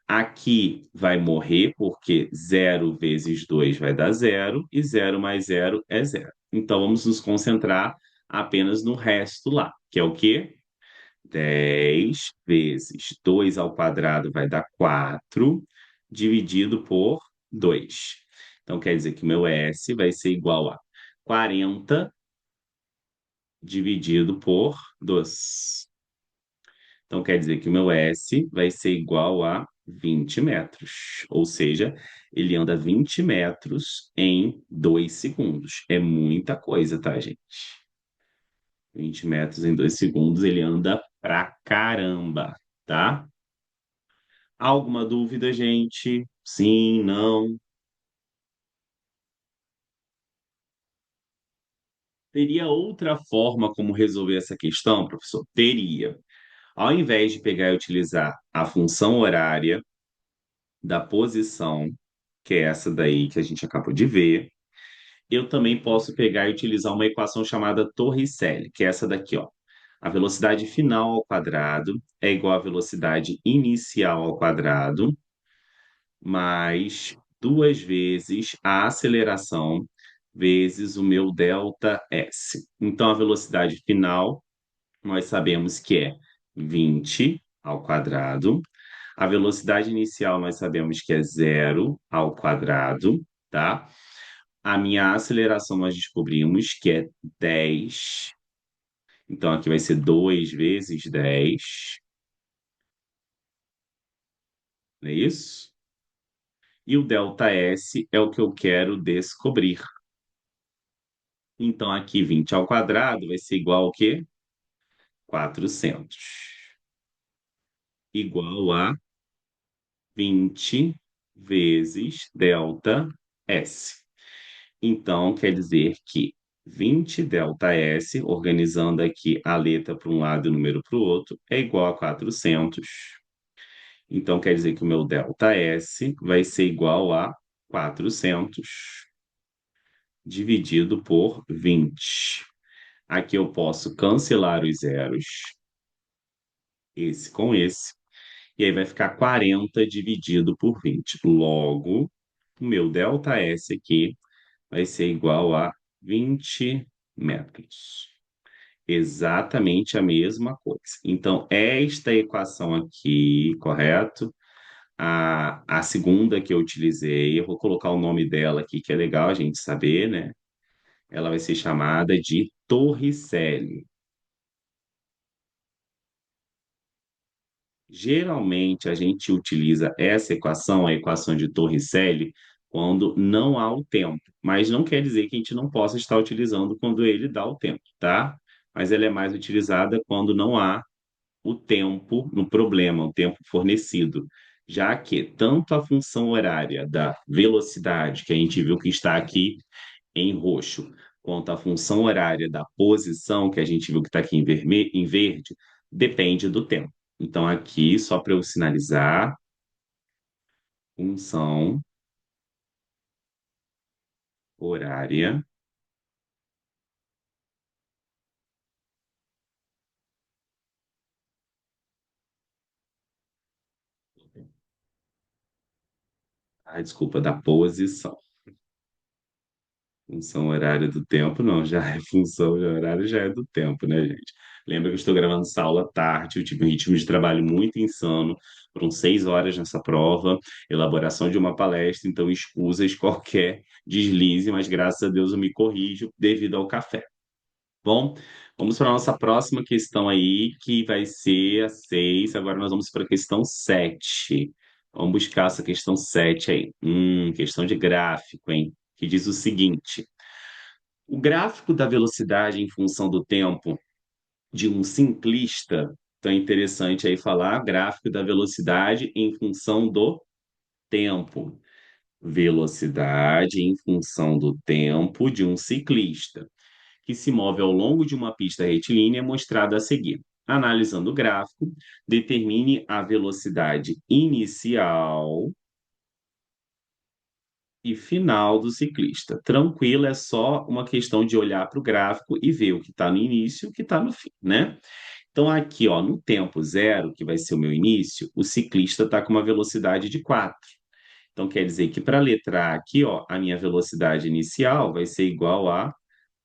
Aqui vai morrer, porque zero vezes 2 vai dar zero, e zero mais zero é zero. Então vamos nos concentrar apenas no resto lá, que é o quê? 10 vezes 2 ao quadrado vai dar 4, dividido por 2. Então, quer dizer que o meu S vai ser igual a 40 dividido por 2. Então, quer dizer que o meu S vai ser igual a 20 metros. Ou seja, ele anda 20 metros em 2 segundos. É muita coisa, tá, gente? 20 metros em 2 segundos, ele anda pra caramba, tá? Alguma dúvida, gente? Sim, não? Teria outra forma como resolver essa questão, professor? Teria. Ao invés de pegar e utilizar a função horária da posição, que é essa daí que a gente acabou de ver, eu também posso pegar e utilizar uma equação chamada Torricelli, que é essa daqui, ó. A velocidade final ao quadrado é igual à velocidade inicial ao quadrado, mais duas vezes a aceleração vezes o meu delta S. Então, a velocidade final, nós sabemos que é 20 ao quadrado. A velocidade inicial, nós sabemos que é zero ao quadrado, tá? A minha aceleração, nós descobrimos que é 10. Então, aqui vai ser 2 vezes 10, não é isso? E o delta S é o que eu quero descobrir. Então, aqui 20 ao quadrado vai ser igual ao quê? 400. Igual a 20 vezes delta S. Então, quer dizer que 20 delta S, organizando aqui a letra para um lado e o número para o outro, é igual a 400. Então, quer dizer que o meu delta S vai ser igual a 400 dividido por 20. Aqui eu posso cancelar os zeros, esse com esse, e aí vai ficar 40 dividido por 20. Logo, o meu delta S aqui vai ser igual a 20 metros. Exatamente a mesma coisa. Então, esta equação aqui, correto? A segunda que eu utilizei, eu vou colocar o nome dela aqui, que é legal a gente saber, né? Ela vai ser chamada de Torricelli. Geralmente, a gente utiliza essa equação, a equação de Torricelli, quando não há o tempo. Mas não quer dizer que a gente não possa estar utilizando quando ele dá o tempo, tá? Mas ela é mais utilizada quando não há o tempo no problema, o tempo fornecido. Já que tanto a função horária da velocidade, que a gente viu que está aqui em roxo, quanto a função horária da posição, que a gente viu que está aqui em verde, depende do tempo. Então, aqui, só para eu sinalizar, função horária. Desculpa, da posição. Função horária do tempo, não, já é função horária, já é do tempo, né, gente? Lembra que eu estou gravando essa aula à tarde, eu tive um ritmo de trabalho muito insano, foram 6 horas nessa prova, elaboração de uma palestra, então escusas qualquer deslize, mas graças a Deus eu me corrijo devido ao café. Bom, Vamos para a nossa próxima questão aí, que vai ser a 6. Agora nós vamos para a questão 7. Vamos buscar essa questão 7 aí. Questão de gráfico, hein? Que diz o seguinte: o gráfico da velocidade em função do tempo de um ciclista, então é interessante aí falar gráfico da velocidade em função do tempo. Velocidade em função do tempo de um ciclista que se move ao longo de uma pista retilínea mostrada a seguir. Analisando o gráfico, determine a velocidade inicial e final do ciclista. Tranquilo, é só uma questão de olhar para o gráfico e ver o que está no início e o que está no fim, né? Então, aqui, ó, no tempo zero, que vai ser o meu início, o ciclista está com uma velocidade de 4. Então, quer dizer que para a letra A aqui, ó, a minha velocidade inicial vai ser igual a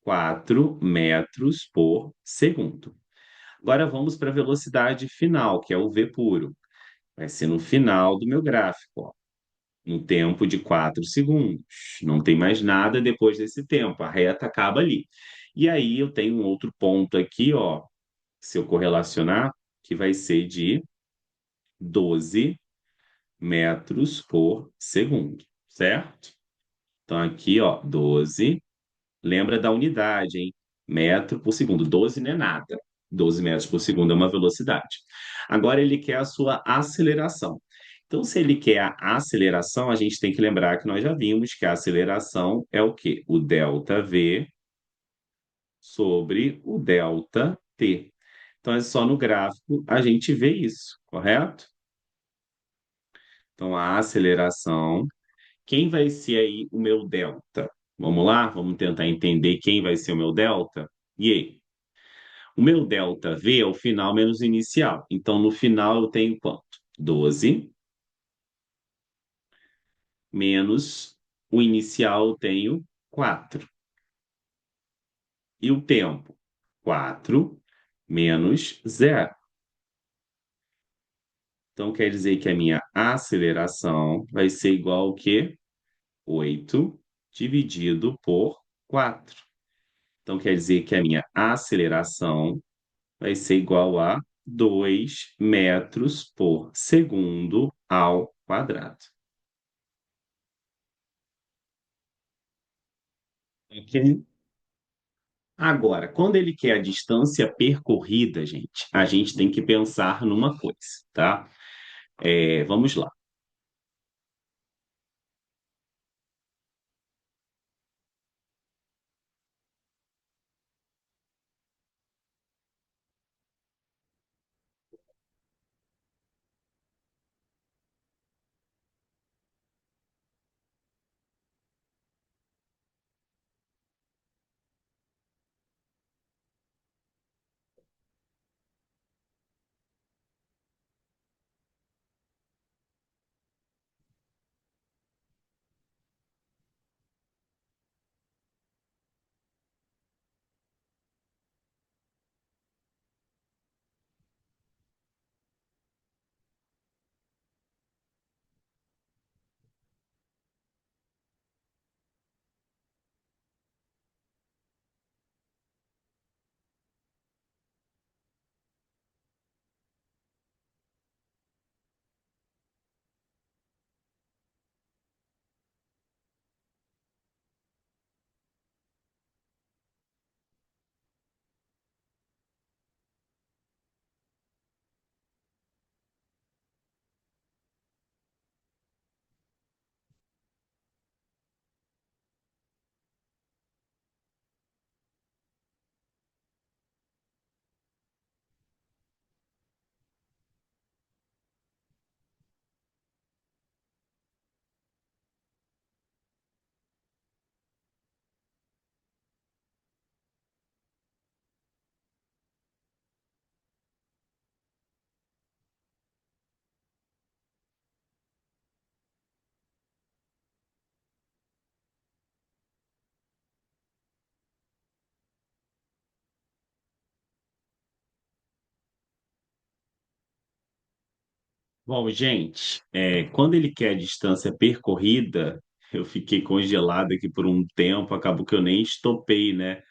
4 metros por segundo. Agora vamos para a velocidade final, que é o v puro. Vai ser no final do meu gráfico, ó, no tempo de 4 segundos. Não tem mais nada depois desse tempo, a reta acaba ali. E aí eu tenho um outro ponto aqui, ó, se eu correlacionar, que vai ser de 12 metros por segundo, certo? Então aqui, ó, 12. Lembra da unidade, hein? Metro por segundo. 12 não é nada. 12 metros por segundo é uma velocidade. Agora ele quer a sua aceleração. Então, se ele quer a aceleração, a gente tem que lembrar que nós já vimos que a aceleração é o quê? O delta V sobre o delta T. Então, é só no gráfico a gente vê isso, correto? Então, a aceleração. Quem vai ser aí o meu delta? Vamos lá? Vamos tentar entender quem vai ser o meu delta? E aí? O meu delta V é o final menos o inicial. Então, no final eu tenho quanto? 12 menos o inicial eu tenho 4. E o tempo? 4 menos 0. Então, quer dizer que a minha aceleração vai ser igual ao quê? 8 dividido por 4. Então, quer dizer que a minha aceleração vai ser igual a 2 metros por segundo ao quadrado. Ok? Agora, quando ele quer a distância percorrida, gente, a gente tem que pensar numa coisa, tá? Vamos lá. Bom, gente, quando ele quer a distância percorrida, eu fiquei congelado aqui por um tempo, acabou que eu nem estopei, né?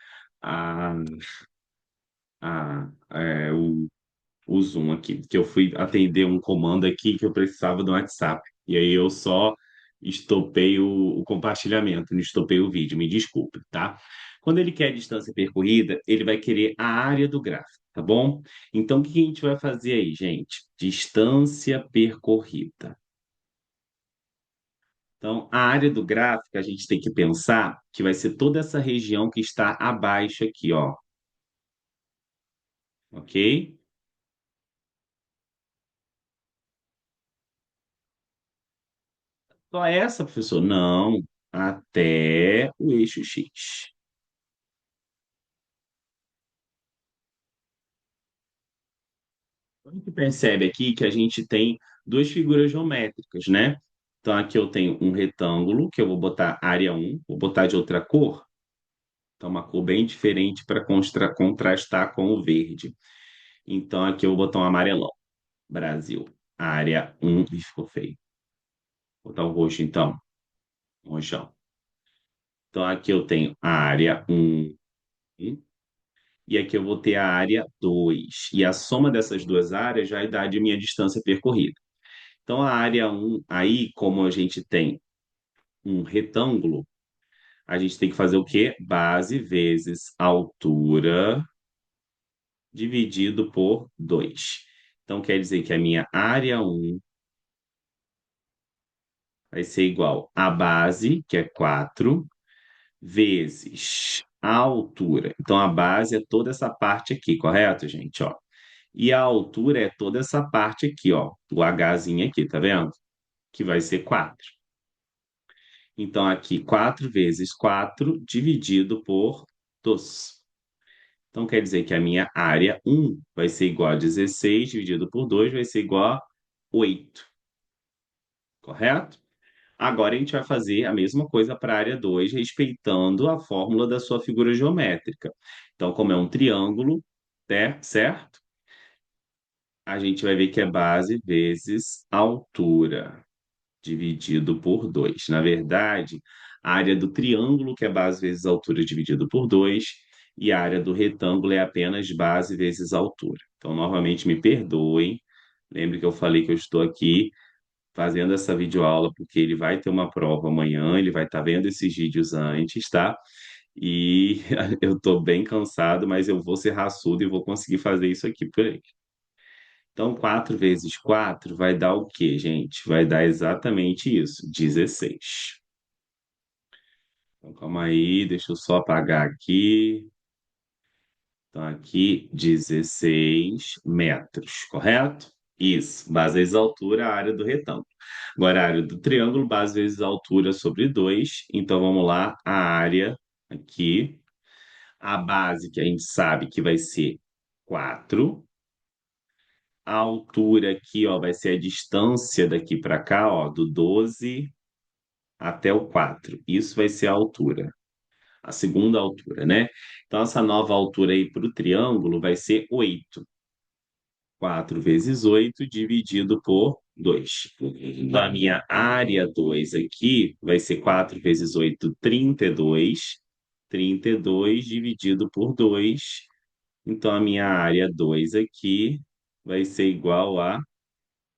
o Zoom aqui, que eu fui atender um comando aqui que eu precisava do WhatsApp. E aí eu só estopei o compartilhamento, não estopei o vídeo, me desculpe, tá? Quando ele quer a distância percorrida, ele vai querer a área do gráfico, tá bom? Então, o que a gente vai fazer aí, gente? Distância percorrida. Então, a área do gráfico, a gente tem que pensar que vai ser toda essa região que está abaixo aqui, ó, ok? Só essa, professor? Não, até o eixo X. A gente percebe aqui que a gente tem duas figuras geométricas, né? Então, aqui eu tenho um retângulo, que eu vou botar área um, vou botar de outra cor, então uma cor bem diferente para contrastar com o verde. Então, aqui eu vou botar um amarelão. Brasil, área um e ficou feio. Vou botar o roxo, então, rojão. Então, aqui eu tenho a área um e aqui eu vou ter a área 2. E a soma dessas duas áreas já dá de minha distância percorrida. Então, a área um aí, como a gente tem um retângulo, a gente tem que fazer o quê? Base vezes altura dividido por 2. Então, quer dizer que a minha área um vai ser igual a base, que é 4, vezes a altura. Então, a base é toda essa parte aqui, correto, gente? Ó. E a altura é toda essa parte aqui, ó, o Hzinho aqui, tá vendo? Que vai ser 4. Então, aqui, 4 vezes 4 dividido por 2. Então, quer dizer que a minha área um vai ser igual a 16 dividido por 2 vai ser igual a 8, correto? Agora a gente vai fazer a mesma coisa para a área 2 respeitando a fórmula da sua figura geométrica. Então, como é um triângulo, né, certo? A gente vai ver que é base vezes altura, dividido por 2. Na verdade, a área do triângulo, que é base vezes altura, dividido por 2, e a área do retângulo é apenas base vezes altura. Então, novamente, me perdoem. Lembre que eu falei que eu estou aqui fazendo essa videoaula porque ele vai ter uma prova amanhã, ele vai estar vendo esses vídeos antes, tá? E eu estou bem cansado, mas eu vou ser raçudo e vou conseguir fazer isso aqui por ele. Então, 4 vezes 4 vai dar o quê, gente? Vai dar exatamente isso, 16. Então, calma aí, deixa eu só apagar aqui. Então, aqui, 16 metros, correto? Isso, base vezes altura, a área do retângulo. Agora, a área do triângulo, base vezes altura sobre 2. Então, vamos lá, a área aqui. A base que a gente sabe que vai ser 4. A altura aqui, ó, vai ser a distância daqui para cá, ó, do 12 até o 4. Isso vai ser a altura, a segunda altura, né? Então, essa nova altura aí para o triângulo vai ser 8. 4 vezes 8 dividido por 2. Então, a minha área 2 aqui vai ser 4 vezes 8, 32. 32 dividido por 2. Então, a minha área 2 aqui vai ser igual a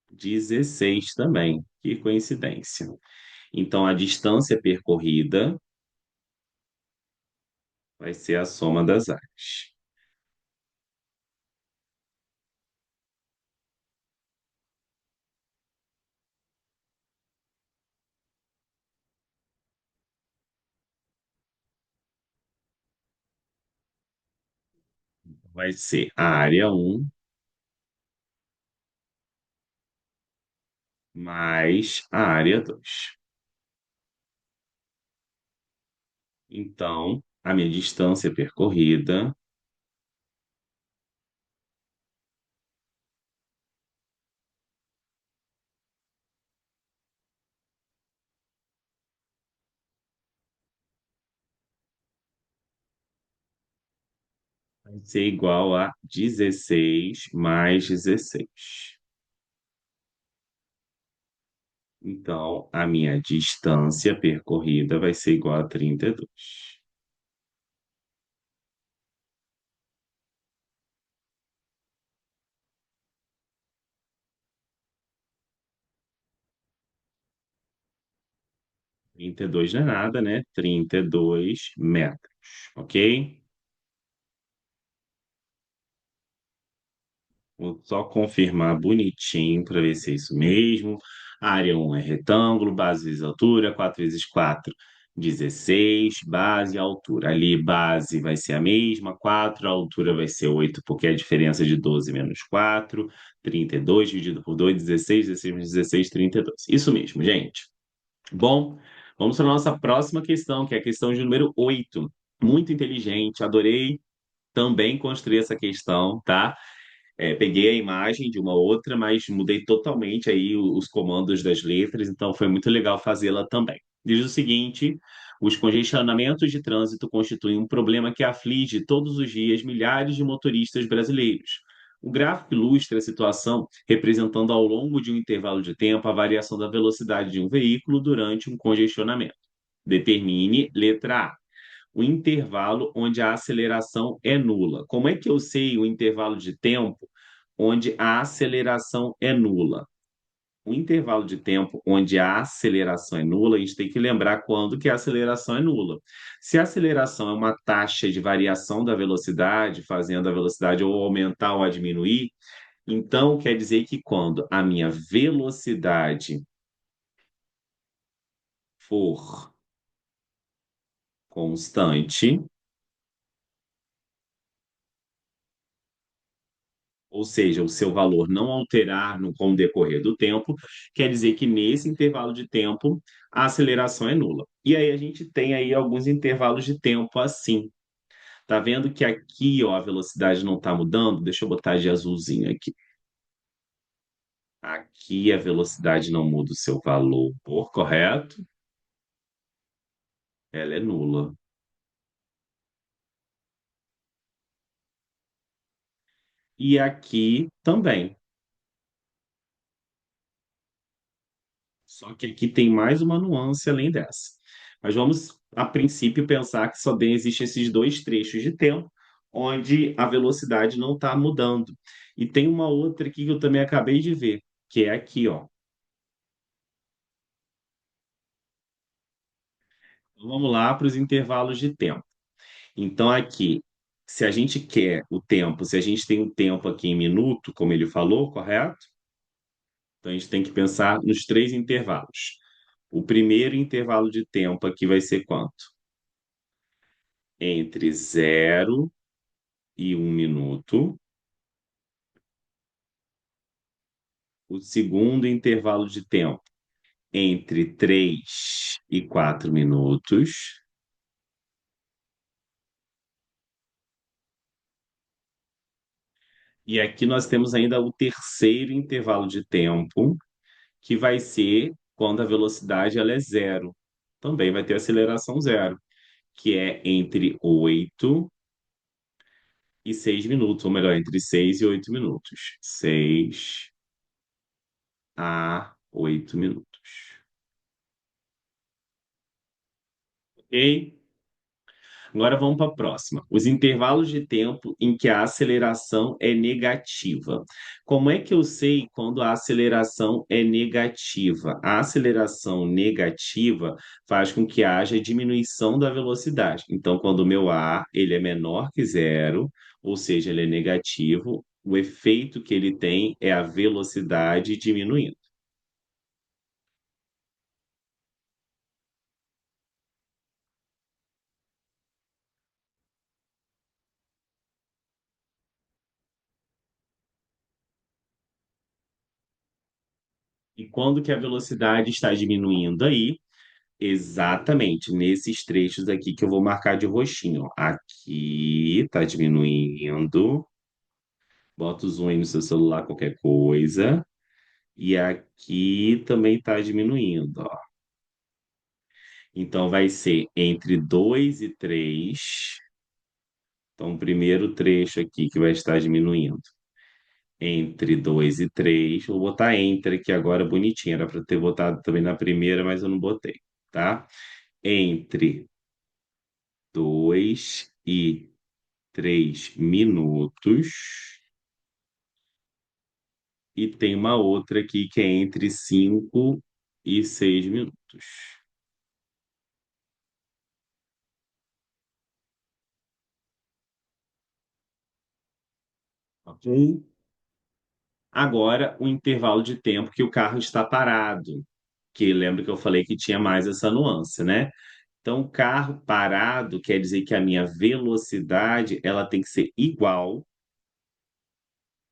16 também. Que coincidência. Então, a distância percorrida vai ser a soma das áreas. Vai ser a área um mais a área 2. Então, a minha distância percorrida vai ser igual a 16 mais 16. Então, a minha distância percorrida vai ser igual a 32. 32 não é nada, né? 32 metros, ok? Vou só confirmar bonitinho para ver se é isso mesmo. Área 1 é retângulo, base vezes altura, 4 vezes 4, 16, base e altura. Ali, base vai ser a mesma, 4, a altura vai ser 8, porque é a diferença de 12 menos 4, 32 dividido por 2, 16, 16 menos 16, 32. Isso mesmo, gente. Bom, vamos para a nossa próxima questão, que é a questão de número 8. Muito inteligente, adorei também construir essa questão, tá? Peguei a imagem de uma outra, mas mudei totalmente aí os comandos das letras, então foi muito legal fazê-la também. Diz o seguinte: os congestionamentos de trânsito constituem um problema que aflige todos os dias milhares de motoristas brasileiros. O gráfico ilustra a situação representando ao longo de um intervalo de tempo a variação da velocidade de um veículo durante um congestionamento. Determine letra A o intervalo onde a aceleração é nula. Como é que eu sei o intervalo de tempo onde a aceleração é nula? O intervalo de tempo onde a aceleração é nula, a gente tem que lembrar quando que a aceleração é nula. Se a aceleração é uma taxa de variação da velocidade, fazendo a velocidade ou aumentar ou diminuir, então quer dizer que quando a minha velocidade for constante, ou seja, o seu valor não alterar com o decorrer do tempo, quer dizer que nesse intervalo de tempo a aceleração é nula. E aí a gente tem aí alguns intervalos de tempo assim. Tá vendo que aqui, ó, a velocidade não está mudando? Deixa eu botar de azulzinho aqui. Aqui a velocidade não muda o seu valor, correto? Ela é nula. E aqui também. Só que aqui tem mais uma nuance além dessa. Mas vamos, a princípio, pensar que só existem esses dois trechos de tempo onde a velocidade não está mudando. E tem uma outra aqui que eu também acabei de ver, que é aqui, ó. Então, vamos lá para os intervalos de tempo. Então, aqui, se a gente quer o tempo, se a gente tem o tempo aqui em minuto, como ele falou, correto? Então, a gente tem que pensar nos três intervalos. O primeiro intervalo de tempo aqui vai ser quanto? Entre 0 e 1 minuto. O segundo intervalo de tempo entre 3 e 4 minutos. E aqui nós temos ainda o terceiro intervalo de tempo, que vai ser quando a velocidade ela é zero. Também vai ter aceleração zero, que é entre 8 e 6 minutos, ou melhor, entre 6 e 8 minutos. 6 a 8 minutos. Ok? Agora vamos para a próxima. Os intervalos de tempo em que a aceleração é negativa. Como é que eu sei quando a aceleração é negativa? A aceleração negativa faz com que haja diminuição da velocidade. Então, quando o meu A ele é menor que zero, ou seja, ele é negativo, o efeito que ele tem é a velocidade diminuindo. E quando que a velocidade está diminuindo aí? Exatamente, nesses trechos aqui que eu vou marcar de roxinho. Ó. Aqui está diminuindo. Bota o zoom aí no seu celular, qualquer coisa. E aqui também está diminuindo, ó. Então vai ser entre 2 e 3. Então, o primeiro trecho aqui que vai estar diminuindo. Entre 2 e 3. Vou botar entre aqui agora bonitinho. Era para ter botado também na primeira, mas eu não botei, tá? Entre 2 e 3 minutos. E tem uma outra aqui que é entre 5 e 6 minutos. Um, agora, o intervalo de tempo que o carro está parado, que lembra que eu falei que tinha mais essa nuance, né? Então, o carro parado quer dizer que a minha velocidade ela tem que ser igual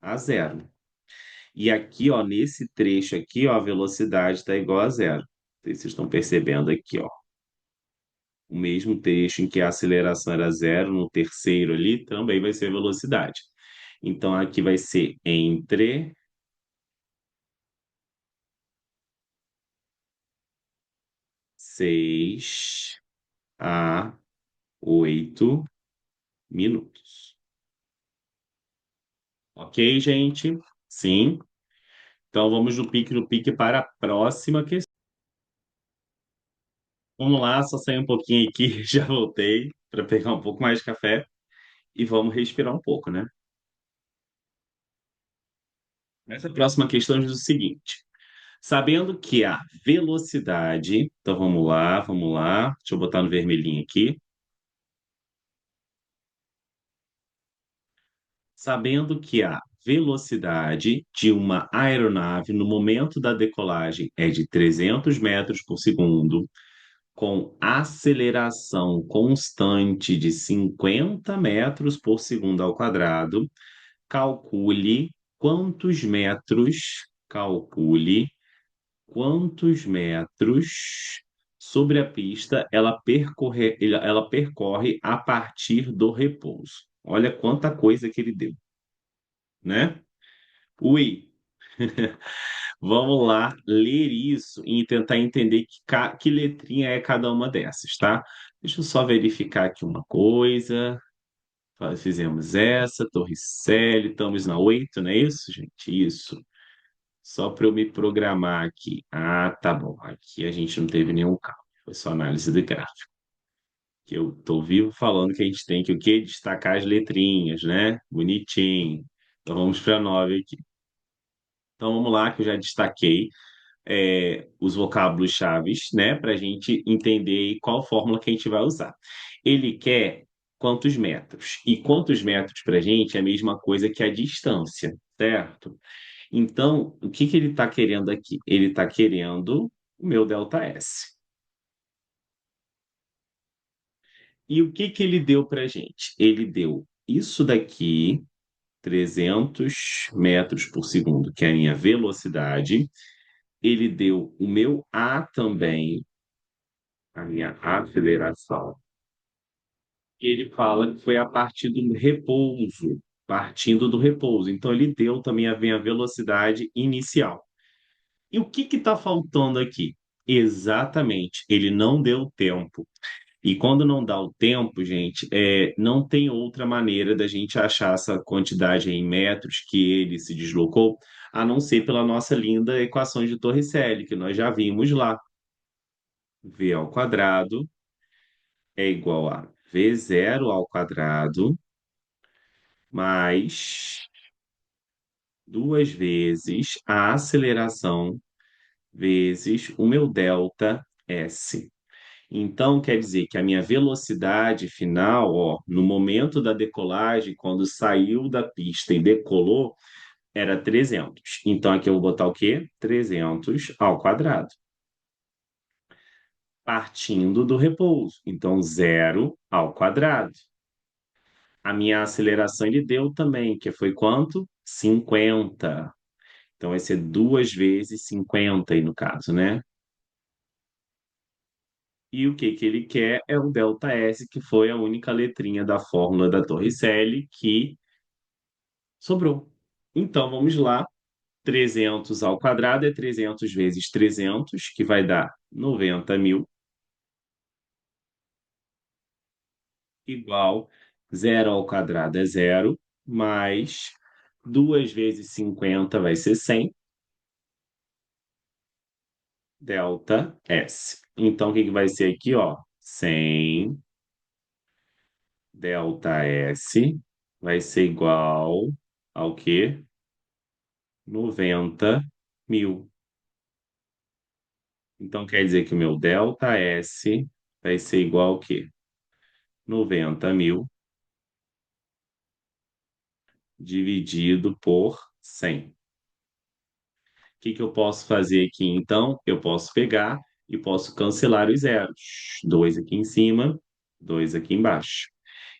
a zero. E aqui, ó, nesse trecho aqui, ó, a velocidade está igual a zero. Não sei se vocês estão percebendo aqui, ó. O mesmo trecho em que a aceleração era zero, no terceiro ali, também vai ser velocidade. Então, aqui vai ser entre 6 a 8 minutos. Ok, gente? Sim. Então, vamos no pique para a próxima questão. Vamos lá, só sair um pouquinho aqui, já voltei para pegar um pouco mais de café e vamos respirar um pouco, né? Essa próxima questão diz o seguinte: sabendo que a velocidade, então vamos lá, deixa eu botar no vermelhinho aqui. Sabendo que a velocidade de uma aeronave no momento da decolagem é de 300 metros por segundo, com aceleração constante de 50 metros por segundo ao quadrado, calcule quantos metros, calcule quantos metros sobre a pista ela percorre a partir do repouso. Olha quanta coisa que ele deu, né? Ui, vamos lá ler isso e tentar entender que letrinha é cada uma dessas, tá? Deixa eu só verificar aqui uma coisa. Fizemos essa, Torricelli, estamos na 8, não é isso, gente? Isso. Só para eu me programar aqui. Ah, tá bom. Aqui a gente não teve nenhum cálculo. Foi só análise de gráfico. Que eu tô vivo falando que a gente tem que o quê? Destacar as letrinhas, né? Bonitinho. Então vamos para 9 aqui. Então vamos lá, que eu já destaquei os vocábulos chaves, né? Para a gente entender qual fórmula que a gente vai usar. Ele quer quantos metros? E quantos metros para a gente é a mesma coisa que a distância, certo? Então, o que que ele está querendo aqui? Ele está querendo o meu ΔS. E o que que ele deu para a gente? Ele deu isso daqui, 300 metros por segundo, que é a minha velocidade. Ele deu o meu A também, a minha aceleração. Ele fala que foi a partir do repouso, partindo do repouso. Então, ele deu também a minha velocidade inicial. E o que está faltando aqui? Exatamente, ele não deu tempo. E quando não dá o tempo, gente, não tem outra maneira da gente achar essa quantidade em metros que ele se deslocou, a não ser pela nossa linda equação de Torricelli, que nós já vimos lá. V ao quadrado é igual a V zero ao quadrado mais duas vezes a aceleração vezes o meu delta S. Então, quer dizer que a minha velocidade final, ó, no momento da decolagem, quando saiu da pista e decolou, era 300. Então, aqui eu vou botar o quê? 300 ao quadrado. Partindo do repouso. Então, zero ao quadrado. A minha aceleração ele deu também, que foi quanto? 50. Então, vai ser duas vezes 50 aí no caso, né? E o que que ele quer é o delta S, que foi a única letrinha da fórmula da Torricelli que sobrou. Então, vamos lá. 300 ao quadrado é 300 vezes 300, que vai dar 90.000, igual zero ao quadrado é zero, mais 2 vezes 50 vai ser 100, delta S. Então, o que que vai ser aqui, ó? 100 delta S vai ser igual ao quê? 90.000. Então, quer dizer que o meu delta S vai ser igual ao quê? 90.000 dividido por 100. O que que eu posso fazer aqui, então? Eu posso pegar e posso cancelar os zeros. 2 aqui em cima, 2 aqui embaixo.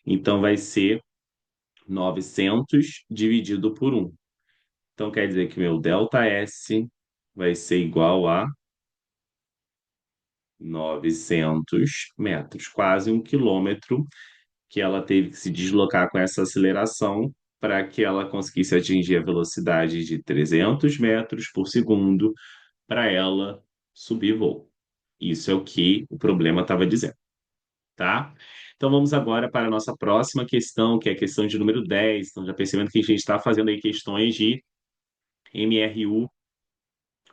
Então, vai ser 900 dividido por 1. Então, quer dizer que meu ΔS vai ser igual a 900 metros, quase 1 quilômetro que ela teve que se deslocar com essa aceleração para que ela conseguisse atingir a velocidade de 300 metros por segundo para ela subir voo. Isso é o que o problema estava dizendo, tá? Então vamos agora para a nossa próxima questão, que é a questão de número 10. Então já percebendo que a gente está fazendo aí questões de MRU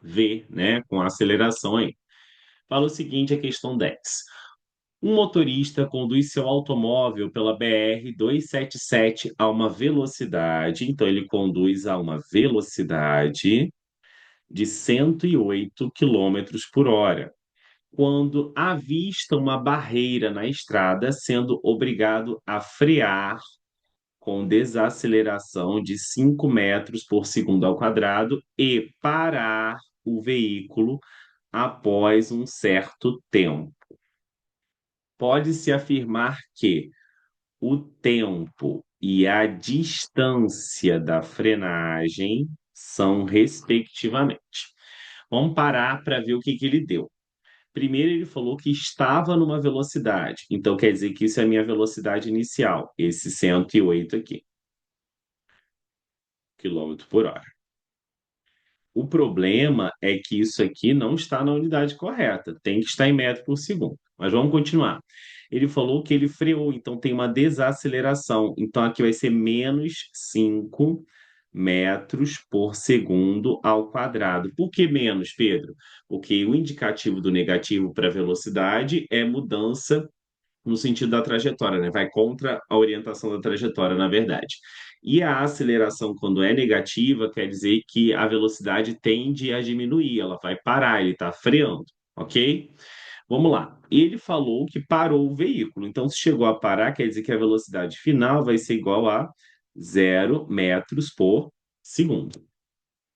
V, né, com aceleração aí. Fala o seguinte, a questão 10. Um motorista conduz seu automóvel pela BR-277 a uma velocidade, então ele conduz a uma velocidade de 108 quilômetros por hora, quando avista uma barreira na estrada, sendo obrigado a frear com desaceleração de 5 metros por segundo ao quadrado e parar o veículo após um certo tempo. Pode-se afirmar que o tempo e a distância da frenagem são respectivamente. Vamos parar para ver o que que ele deu. Primeiro, ele falou que estava numa velocidade, então quer dizer que isso é a minha velocidade inicial, esse 108 aqui, quilômetro por hora. O problema é que isso aqui não está na unidade correta, tem que estar em metro por segundo. Mas vamos continuar. Ele falou que ele freou, então tem uma desaceleração. Então aqui vai ser menos 5 metros por segundo ao quadrado. Por que menos, Pedro? Porque o indicativo do negativo para velocidade é mudança no sentido da trajetória, né? Vai contra a orientação da trajetória, na verdade. E a aceleração, quando é negativa, quer dizer que a velocidade tende a diminuir, ela vai parar, ele está freando, ok? Vamos lá. Ele falou que parou o veículo, então se chegou a parar, quer dizer que a velocidade final vai ser igual a 0 metros por segundo.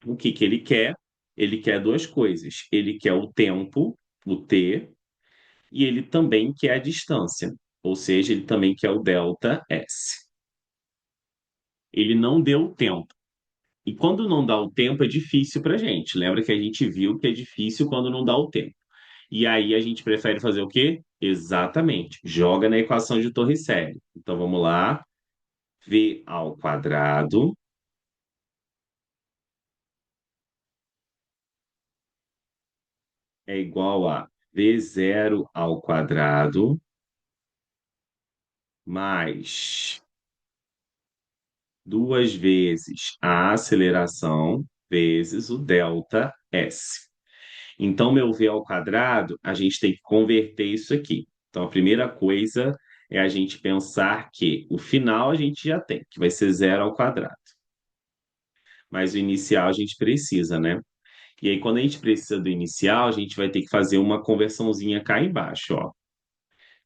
O que que ele quer? Ele quer duas coisas. Ele quer o tempo, o t, e ele também quer a distância, ou seja, ele também quer o delta S. Ele não deu o tempo. E quando não dá o tempo é difícil para a gente. Lembra que a gente viu que é difícil quando não dá o tempo. E aí a gente prefere fazer o quê? Exatamente. Joga na equação de Torricelli. Então vamos lá. V ao quadrado é igual a V zero ao quadrado mais duas vezes a aceleração vezes o delta S. Então, meu V ao quadrado, a gente tem que converter isso aqui. Então, a primeira coisa é a gente pensar que o final a gente já tem, que vai ser 0 ao quadrado. Mas o inicial a gente precisa, né? E aí, quando a gente precisa do inicial, a gente vai ter que fazer uma conversãozinha cá embaixo, ó.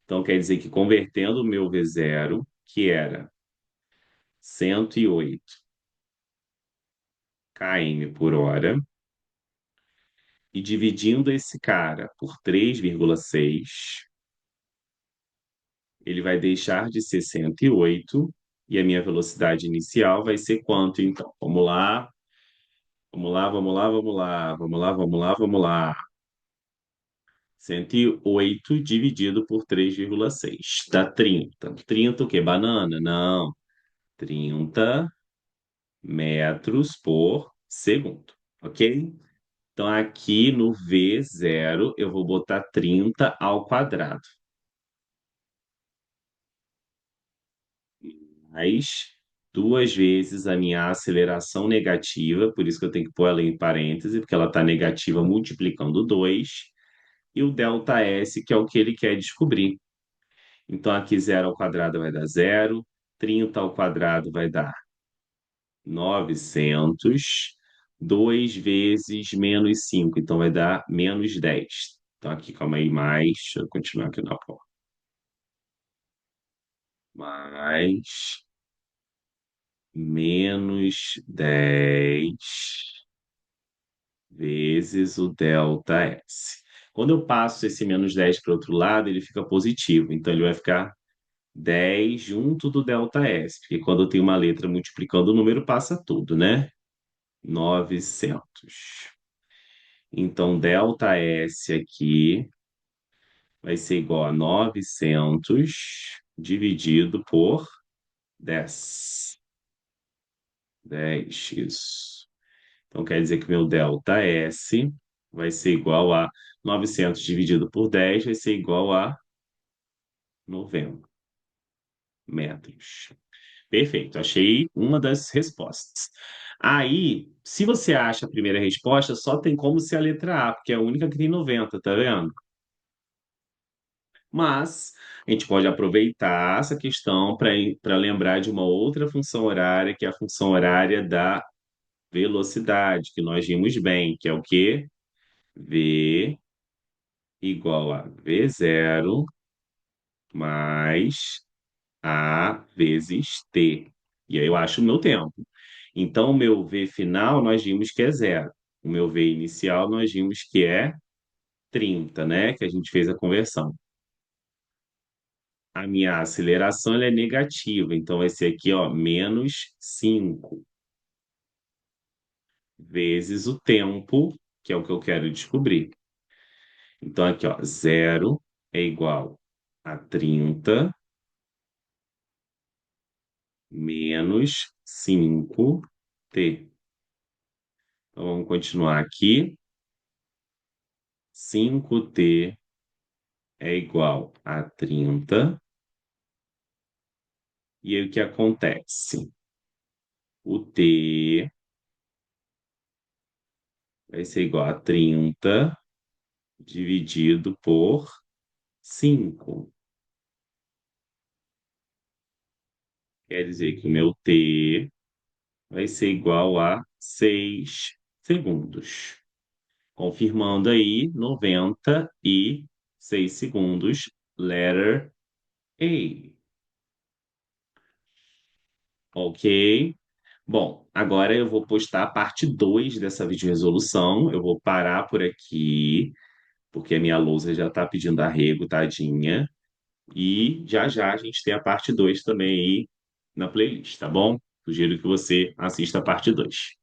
Então, quer dizer que convertendo o meu v zero, que era 108 km por hora, e dividindo esse cara por 3,6, ele vai deixar de ser 108 e a minha velocidade inicial vai ser quanto, então? Vamos lá, vamos lá, vamos lá, vamos lá, vamos lá, vamos lá, vamos lá. 108 dividido por 3,6 dá 30. 30 o quê? Banana? Não. 30 metros por segundo, ok? Então, aqui no v zero eu vou botar 30 ao quadrado. Mais duas vezes a minha aceleração negativa, por isso que eu tenho que pôr ela em parêntese, porque ela está negativa multiplicando 2, e o delta S, que é o que ele quer descobrir. Então, aqui 0 ao quadrado vai dar 0, 30 ao quadrado vai dar 900, 2 vezes menos 5, então vai dar menos 10. Então, aqui, calma aí, mais, deixa eu continuar aqui na porta. Mais menos 10 vezes o delta S. Quando eu passo esse menos 10 para o outro lado, ele fica positivo. Então, ele vai ficar 10 junto do delta S, porque quando eu tenho uma letra multiplicando o número, passa tudo, né? 900. Então, delta S aqui vai ser igual a 900 dividido por 10. 10, isso. Então, quer dizer que meu delta S vai ser igual a 900 dividido por 10, vai ser igual a 90 metros. Perfeito, achei uma das respostas. Aí, se você acha a primeira resposta, só tem como ser a letra A, porque é a única que tem 90, tá vendo? Mas a gente pode aproveitar essa questão para lembrar de uma outra função horária, que é a função horária da velocidade, que nós vimos bem, que é o quê? V igual a V zero mais A vezes T. E aí eu acho o meu tempo. Então, o meu V final nós vimos que é zero. O meu V inicial nós vimos que é 30, né? Que a gente fez a conversão. A minha aceleração ela é negativa, então vai ser aqui, ó, menos 5 vezes o tempo, que é o que eu quero descobrir. Então, aqui, ó, zero é igual a 30 menos 5t. Então, vamos continuar aqui. 5t é igual a 30. E aí, o que acontece? O t vai ser igual a 30 dividido por 5. Quer dizer que o meu t vai ser igual a 6 segundos. Confirmando aí, 96 segundos, letter A. Ok? Bom, agora eu vou postar a parte 2 dessa videoresolução. Eu vou parar por aqui, porque a minha lousa já está pedindo arrego, tadinha. E já já a gente tem a parte 2 também aí na playlist, tá bom? Sugiro que você assista a parte 2.